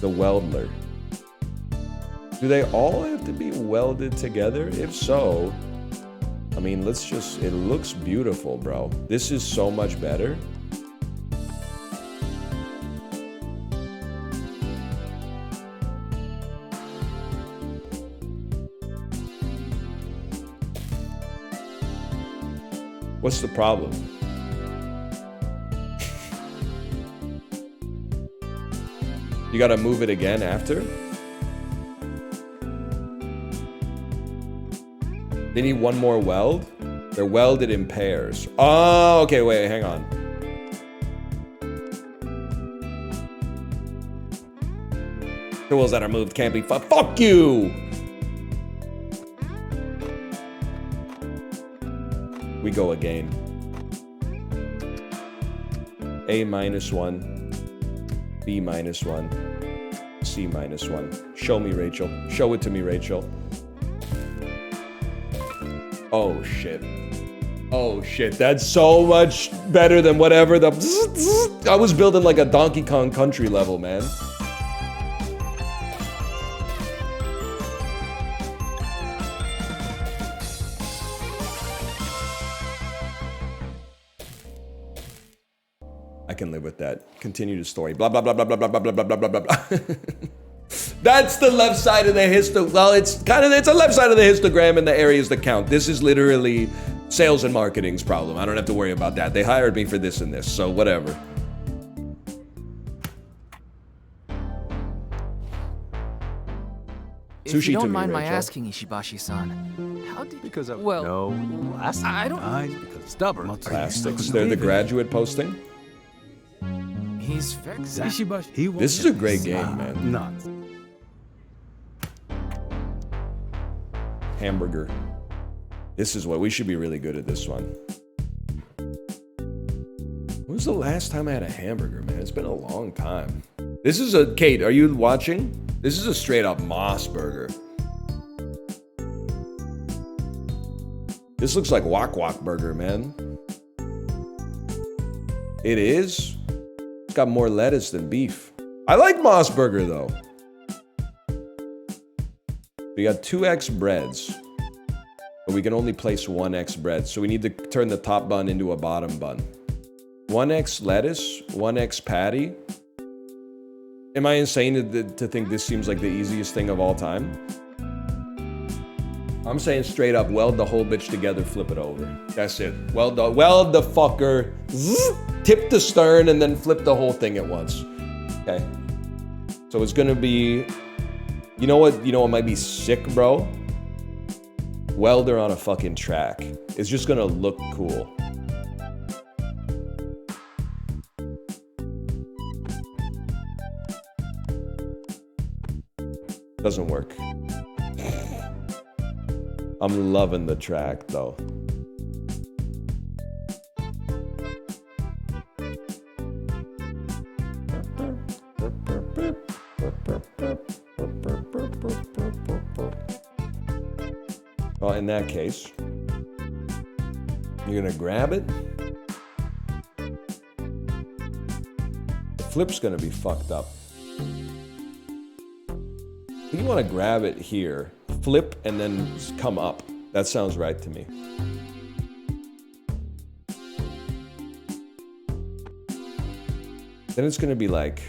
the weldler. Do they all have to be welded together? If so, I mean, it looks beautiful, bro. This is so much better. What's the problem? You gotta move it again after? They need one more weld? They're welded in pairs. Oh, okay, wait, hang on. Tools that are moved can't be fuck you! We go again. A minus 1. B minus 1. C minus 1. Show me, Rachel. Show it to me, Rachel. Oh, shit. Oh, shit. That's so much better than whatever the... I was building like a Donkey Kong Country level, man. I can live with that. Continue the story. Blah, blah, blah, blah, blah, blah, blah, blah, blah, blah, blah, blah. That's the left side of the histogram. Well, it's a left side of the histogram in the areas that count. This is literally sales and marketing's problem. I don't have to worry about that. They hired me for this and this, so whatever. If Sushi you to don't me, mind my Rachel. asking, Ishibashi-san, how did... Because of Well, no plastic. I don't... Eyes because stubborn. Plastics. They're the graduate posting. He's very... Ishibashi. He was This is a great game, man. Not. Hamburger. This is what we should be really good at this one. When was the last time I had a hamburger, man? It's been a long time. This is a... Kate, are you watching? This is a straight up Moss burger. This looks like Wok Wok burger, man. It is? It's got more lettuce than beef. I like Moss burger, though. We got 2x breads. But we can only place 1x bread. So we need to turn the top bun into a bottom bun. 1x lettuce, 1x patty. Am I insane to think this seems like the easiest thing of all time? I'm saying straight up, weld the whole bitch together, flip it over. That's it. Weld the fucker, tip the stern, and then flip the whole thing at once. Okay. So it's gonna be, you know what might be sick, bro? Welder on a fucking track. It's just gonna look cool. Doesn't work. I'm loving the track though. Well, in that case, you're gonna grab it. The flip's gonna be fucked up. You want to grab it here, flip, and then come up. That sounds right to me. Then it's going to be like...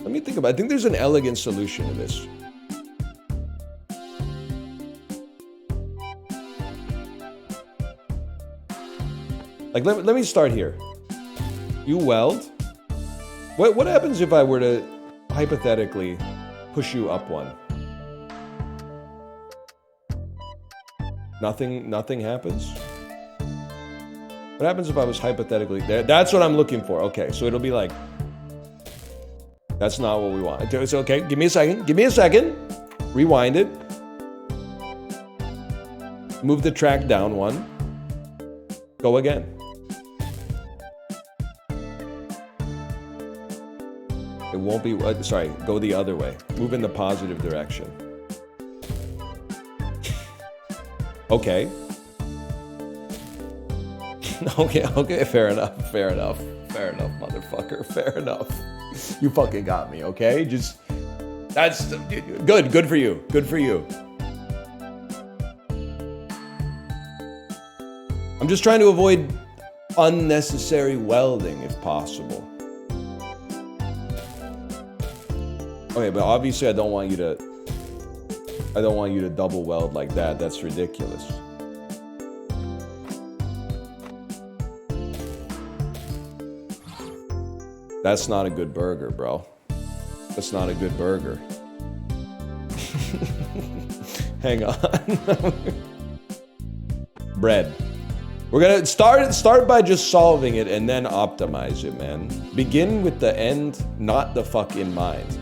Let me think about it. I think there's an elegant solution to this. Like, let me start here. You weld. What happens if I were to hypothetically push you up one? Nothing happens? What happens if I was hypothetically there? That's what I'm looking for. Okay, so it'll be like, that's not what we want. It's okay, give me a second. Rewind it. Move the track down one. Go again. It won't be, sorry, go the other way. Move in the positive direction. Okay. Okay, fair enough, motherfucker, fair enough. You fucking got me, okay? Just, that's, good for you. I'm just trying to avoid unnecessary welding if possible. Okay, but obviously I don't want you to I don't want you to double weld like that. That's ridiculous. That's not a good burger, bro. That's not a good burger. Hang on. Bread. We're gonna start by just solving it and then optimize it, man. Begin with the end, not the fuck in mind.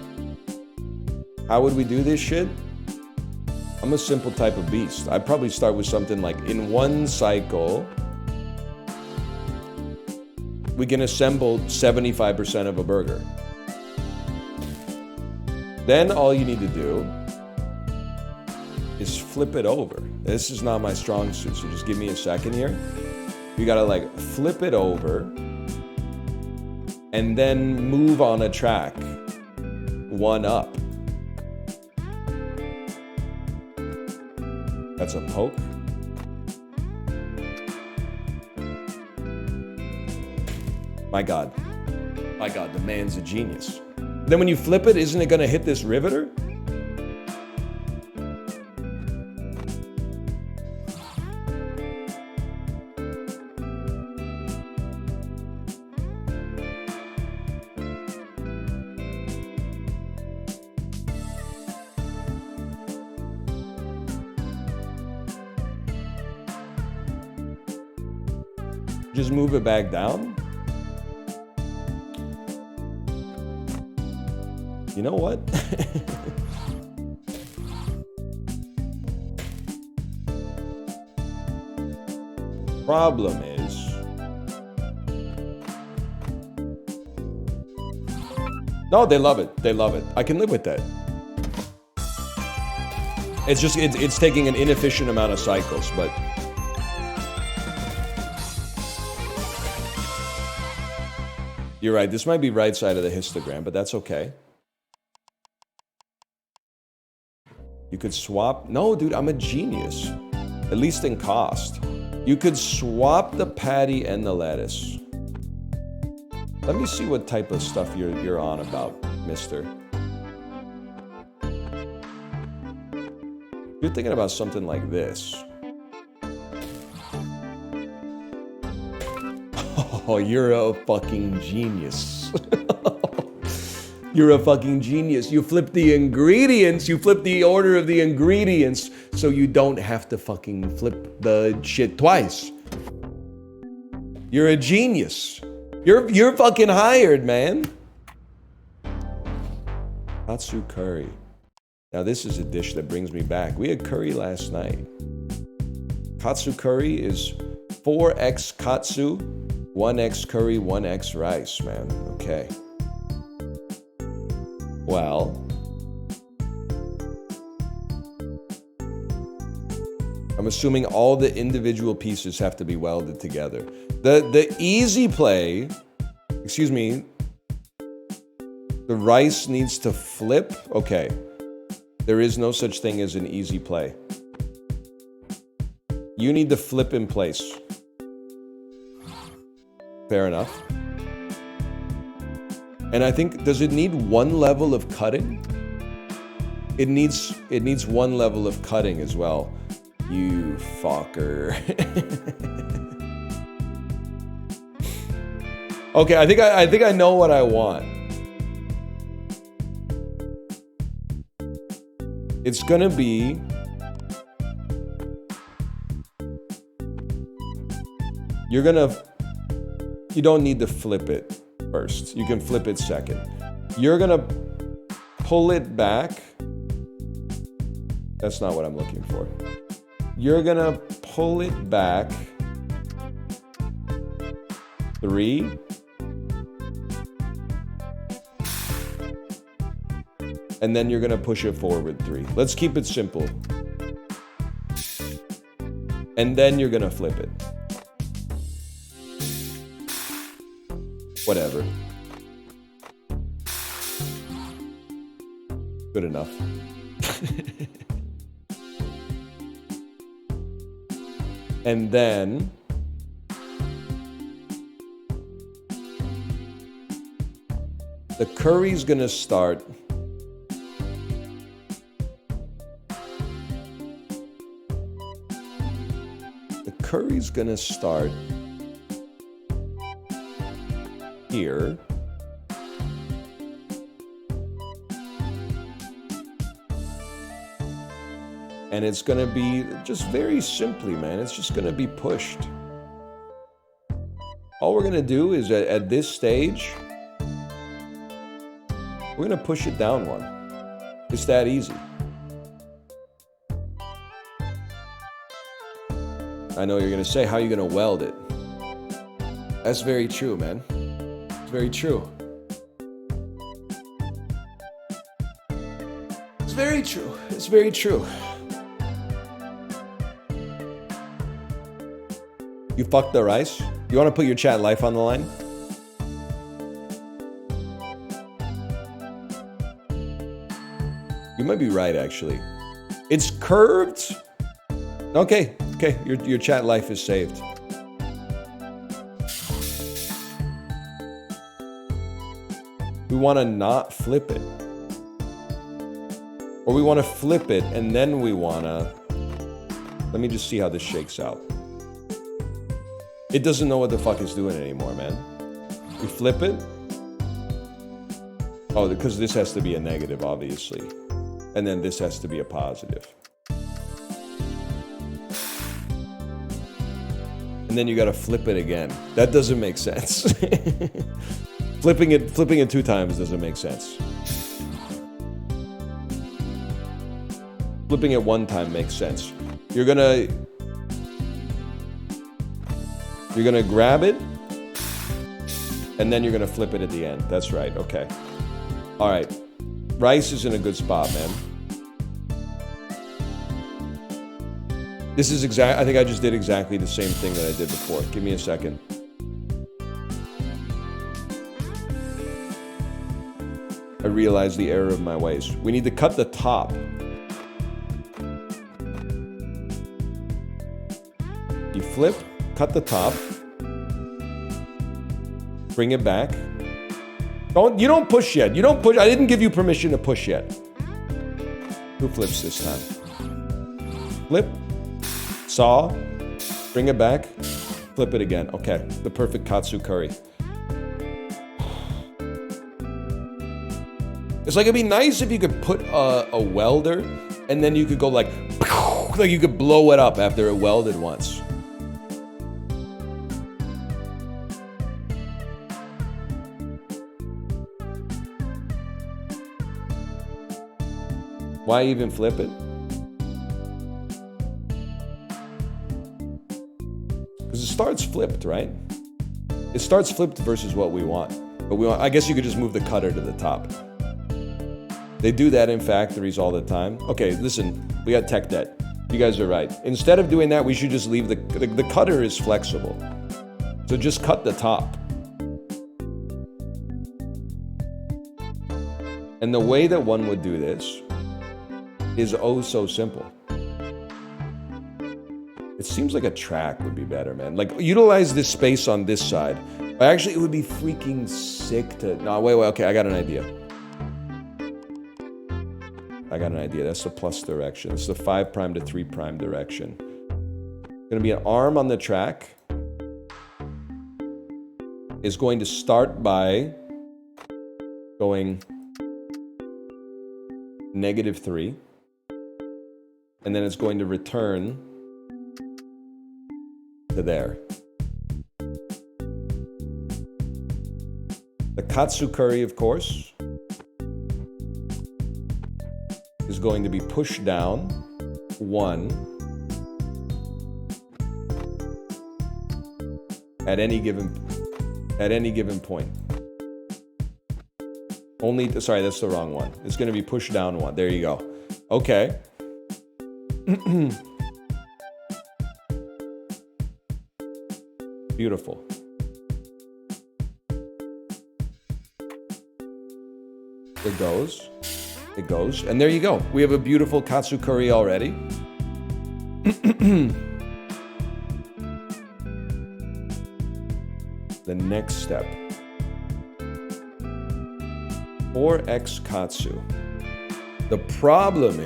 How would we do this shit? I'm a simple type of beast. I'd probably start with something like, in one cycle, we can assemble 75% of a burger. Then all you need to do is flip it over. This is not my strong suit, so just give me a second here. You gotta like flip it over and then move on a track, one up. That's a poke. My God, the man's a genius. Then when you flip it, isn't it gonna hit this riveter? Just move it back down. You know what? Problem is, no, they love it. They love it. I can live with that. It's just, it's taking an inefficient amount of cycles, but you're right. This might be right side of the histogram, but that's okay. You could swap. No, dude, I'm a genius. At least in cost. You could swap the patty and the lettuce. Let me see what type of stuff you're on about, mister. You're thinking about something like this. Oh, you're a fucking genius. You're a fucking genius. You flip the ingredients. You flip the order of the ingredients so you don't have to fucking flip the shit twice. You're a genius. You're fucking hired, man. Katsu curry. Now this is a dish that brings me back. We had curry last night. Katsu curry is 4x katsu, 1x curry, 1x rice, man. Okay. Well, I'm assuming all the individual pieces have to be welded together. The easy play, excuse me, the rice needs to flip. Okay. There is no such thing as an easy play. You need to flip in place. Fair enough. And I think, does it need one level of cutting? It needs one level of cutting as well. You fucker. Okay, I think I know what I want. It's gonna be you don't need to flip it first. You can flip it second. You're gonna pull it back. That's not what I'm looking for. You're gonna pull it back 3. And then you're gonna push it forward 3. Let's keep it simple. And then you're gonna flip it. Whatever. Good enough. And then the curry's gonna start curry's gonna start here. And it's gonna be just very simply, man, it's just gonna be pushed. All we're gonna do is at this stage, we're gonna push it down one. It's that easy. I know you're gonna say, how are you gonna weld it? That's very true, man. It's very true. It's very true. It's very true. You fucked the rice? You want to put your chat life on the line? You might be right, actually. It's curved? Okay, okay. Your chat life is saved. We want to not flip it. Or we want to flip it and then we want to... Let me just see how this shakes out. It doesn't know what the fuck it's doing anymore, man. We flip it. Oh, because this has to be a negative, obviously. And then this has to be a positive. And then you gotta flip it again. That doesn't make sense. Flipping it 2 times doesn't make sense. Flipping it 1 time makes sense. You're gonna grab it, and then you're gonna flip it at the end. That's right, okay. All right, rice is in a good spot, man. This is I think I just did exactly the same thing that I did before. Give me a second. I realized the error of my ways. We need to cut the top. You flip, cut the top, bring it back. You don't push yet. You don't push. I didn't give you permission to push yet. Who flips this time? Flip, saw, bring it back, flip it again. Okay, the perfect katsu curry. It's like, it'd be nice if you could put a welder and then you could go like you could blow it up after it welded once. Why even flip it? Because it starts flipped, right? It starts flipped versus what we want. But I guess you could just move the cutter to the top. They do that in factories all the time. Okay, listen, we got tech debt. You guys are right. Instead of doing that, we should just leave the cutter is flexible. So just cut the top. And the way that one would do this is oh so simple. It seems like a track would be better, man. Like, utilize this space on this side. Actually, it would be freaking sick to... No, wait, okay, I got an idea. That's the plus direction. It's the 5' to 3' direction. Gonna be an arm on the track. Is going to start by going -3. And then it's going to return to there. The katsu curry, of course, is going to be pushed down 1 at any given point. Sorry, that's the wrong one. It's going to be pushed down 1. There you go. Okay. Beautiful. It goes. It goes. And there you go. We have a beautiful katsu curry already. The next step. 4x katsu. The problem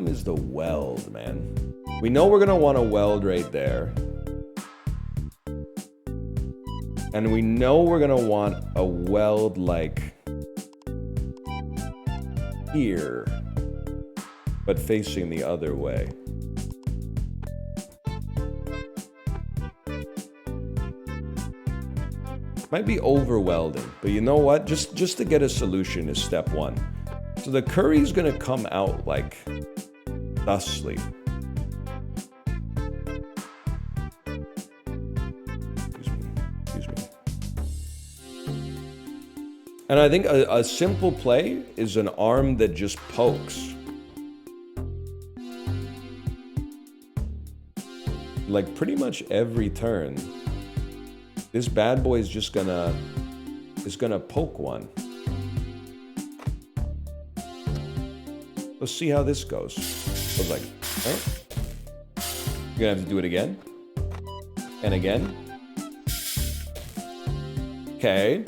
problem is the weld, man. We know we're gonna want to weld right there. And we know we're gonna want a weld like here, but facing the other way. Might be over welding, but you know what? Just to get a solution is step one. So the curry's gonna come out like thusly. Excuse me. And I think a simple play is an arm that just pokes. Like pretty much every turn, this bad boy is just gonna poke one. Let's see how this goes. I was like, huh? You're gonna have to do it again? And again? Okay.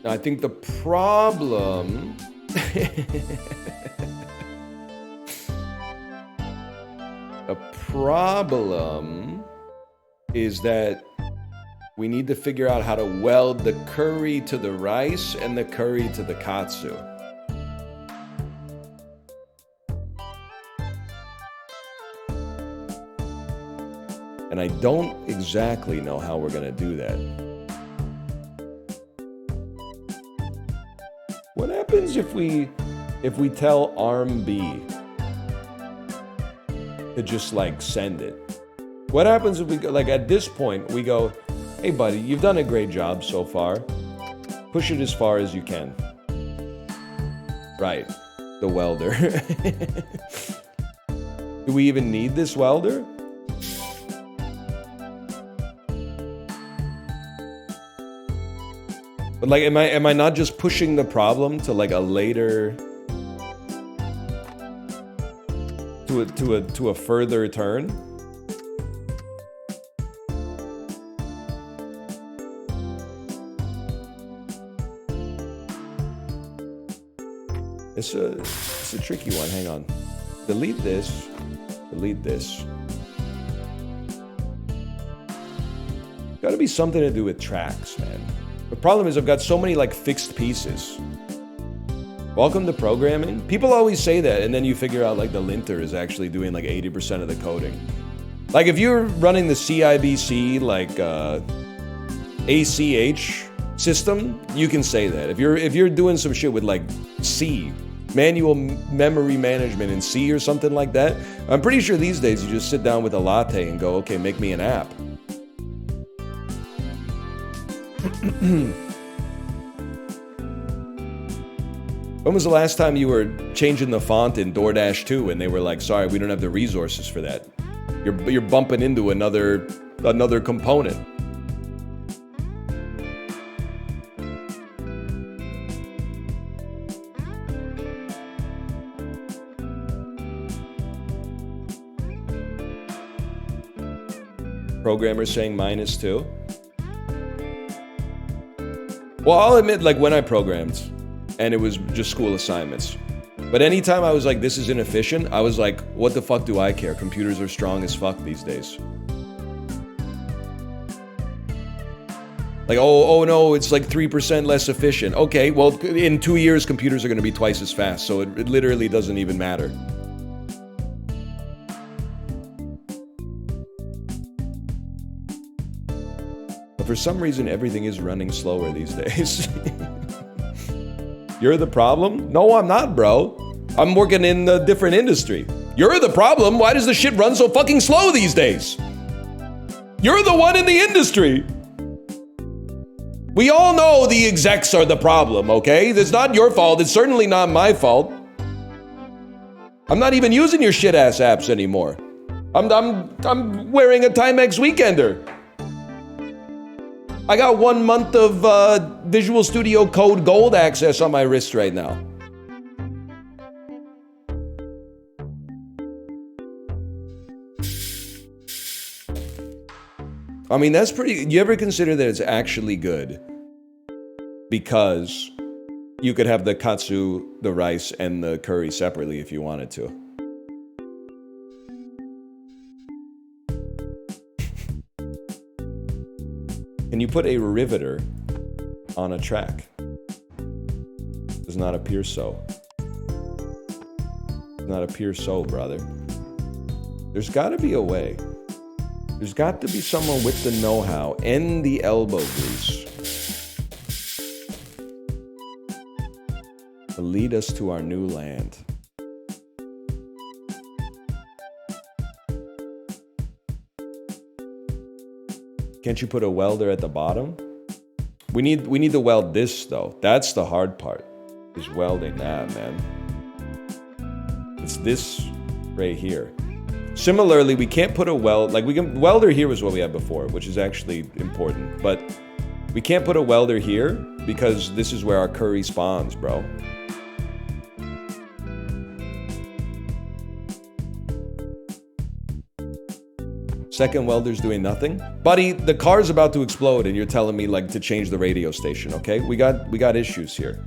Now I think the problem the problem is that we need to figure out how to weld the curry to the rice and the curry to the katsu. And I don't exactly know how we're gonna do that. What happens if we tell arm B to just like send it? What happens if we go, like at this point we go, hey buddy, you've done a great job so far. Push it as far as you can. Right, the welder. Do we even need this welder? But like, am I not just pushing the problem to like a later, to a further turn? It's a tricky one. Hang on. Delete this. Delete this. Got to be something to do with tracks, man. The problem is I've got so many like fixed pieces. Welcome to programming. People always say that, and then you figure out like the linter is actually doing like 80% of the coding. Like if you're running the CIBC like ACH system, you can say that. If you're doing some shit with like C, manual memory management in C or something like that, I'm pretty sure these days you just sit down with a latte and go, okay, make me an app. When was the last time you were changing the font in DoorDash 2 and they were like, sorry, we don't have the resources for that? You're bumping into another component. Programmers saying -2. Well, I'll admit, like when I programmed, and it was just school assignments. But anytime I was like, this is inefficient, I was like, what the fuck do I care? Computers are strong as fuck these days. Like, oh no, it's like 3% less efficient. Okay, well, in 2 years, computers are gonna be twice as fast, so it literally doesn't even matter. But for some reason, everything is running slower these days. You're the problem? No, I'm not, bro. I'm working in a different industry. You're the problem. Why does the shit run so fucking slow these days? You're the one in the industry. We all know the execs are the problem, okay? It's not your fault. It's certainly not my fault. I'm not even using your shit-ass apps anymore. I'm wearing a Timex Weekender. I got 1 month of Visual Studio Code Gold access on my wrist right now. I mean, that's pretty... You ever consider that it's actually good? Because you could have the katsu, the rice, and the curry separately if you wanted to. Can you put a riveter on a track? Does not appear so. Does not appear so, brother. There's got to be a way. There's got to be someone with the know-how and the elbow grease to lead us to our new land. Can't you put a welder at the bottom? We need to weld this though. That's the hard part. Is welding that, man. It's this right here. Similarly, we can't put a welder here was what we had before, which is actually important, but we can't put a welder here because this is where our curry spawns, bro. Second welder's doing nothing. Buddy, the car's about to explode and you're telling me like to change the radio station, okay? We got issues here.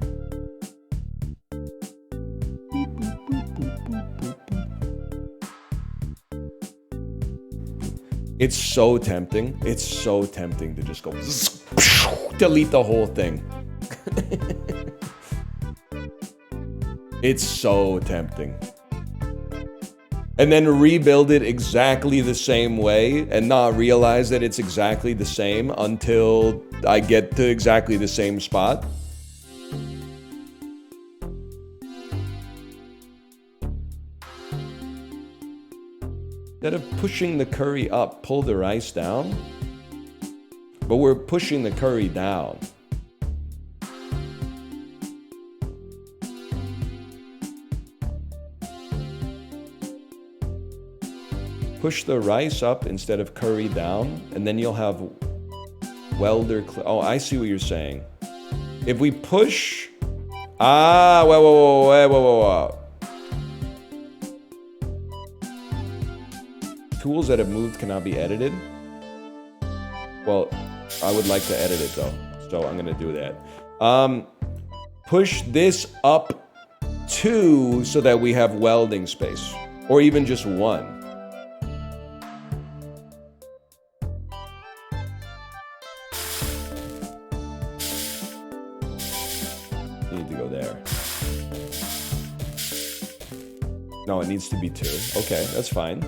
It's so tempting. It's so tempting to just go delete the whole thing. It's so tempting. And then rebuild it exactly the same way and not realize that it's exactly the same until I get to exactly the same spot. Instead of pushing the curry up, pull the rice down. But we're pushing the curry down. Push the rice up instead of curry down, and then you'll have welder. Oh, I see what you're saying. If we push, whoa. Tools that have moved cannot be edited. Well, I would like to edit it though, so I'm gonna do that. Push this up 2 so that we have welding space, or even just 1. Need to go there. No, it needs to be 2. Okay, that's fine.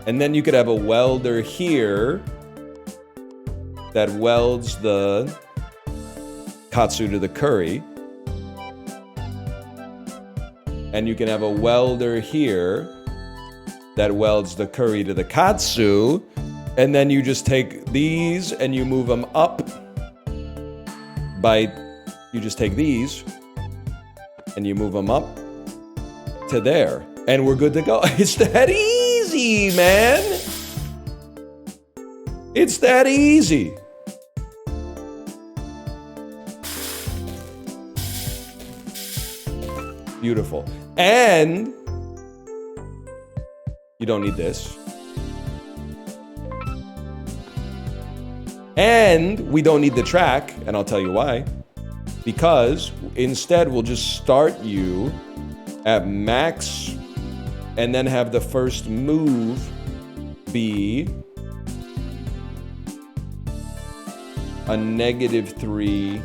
And then you could have a welder here that welds the katsu to the curry. And you can have a welder here that welds the curry to the katsu. And then you just take these and you move them up you just take these and you move them up to there. And we're good to go. It's that easy, man. It's that easy. Beautiful. And you don't need this. And we don't need the track, and I'll tell you why. Because instead we'll just start you at max and then have the first move be a -3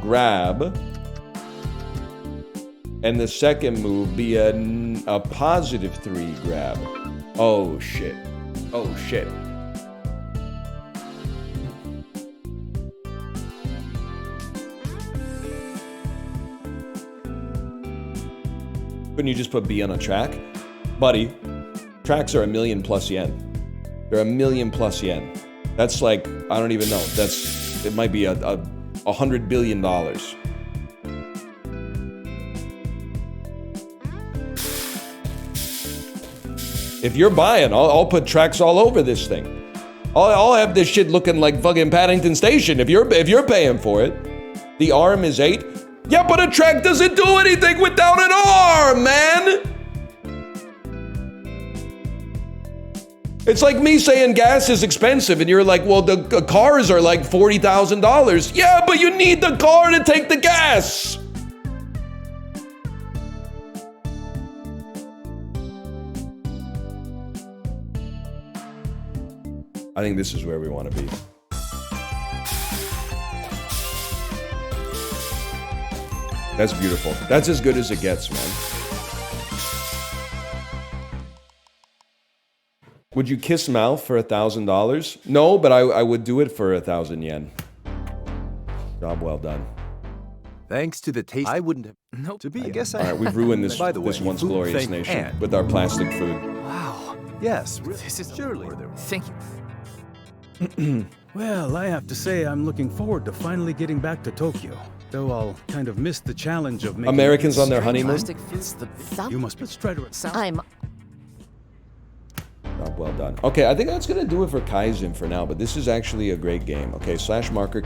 grab, and the second move be a +3 grab. Oh shit. Oh shit. Couldn't you just put B on a track? Buddy, tracks are $1,000,000+ yen. They're $1,000,000+ yen. That's like, I don't even know. It might be $100 billion. If you're buying, I'll put tracks all over this thing. I'll have this shit looking like fucking Paddington Station if you're paying for it. The arm is 8. Yeah, but a track doesn't do anything without an arm, man! It's like me saying gas is expensive and you're like, well, the cars are like $40,000. Yeah, but you need the car to take the gas. I think this is where we want to be. That's beautiful. That's as good as it gets, man. Would you kiss mouth for $1,000? No, but I would do it for 1,000 yen. Job well done. Thanks to the taste, I wouldn't have. Nope. To be. I guess All right, we've ruined this, By the this way, once food glorious thing nation and- with our plastic food. Wow. Yes, This is surely. Thank you. Well, I have to say I'm looking forward to finally getting back to Tokyo. Though I'll kind of miss the challenge of making Americans on their honeymoon? Plastic food's the You must let's try to I'm Job well done. Okay, I think that's gonna do it for Kaizen for now, but this is actually a great game. Okay, /marker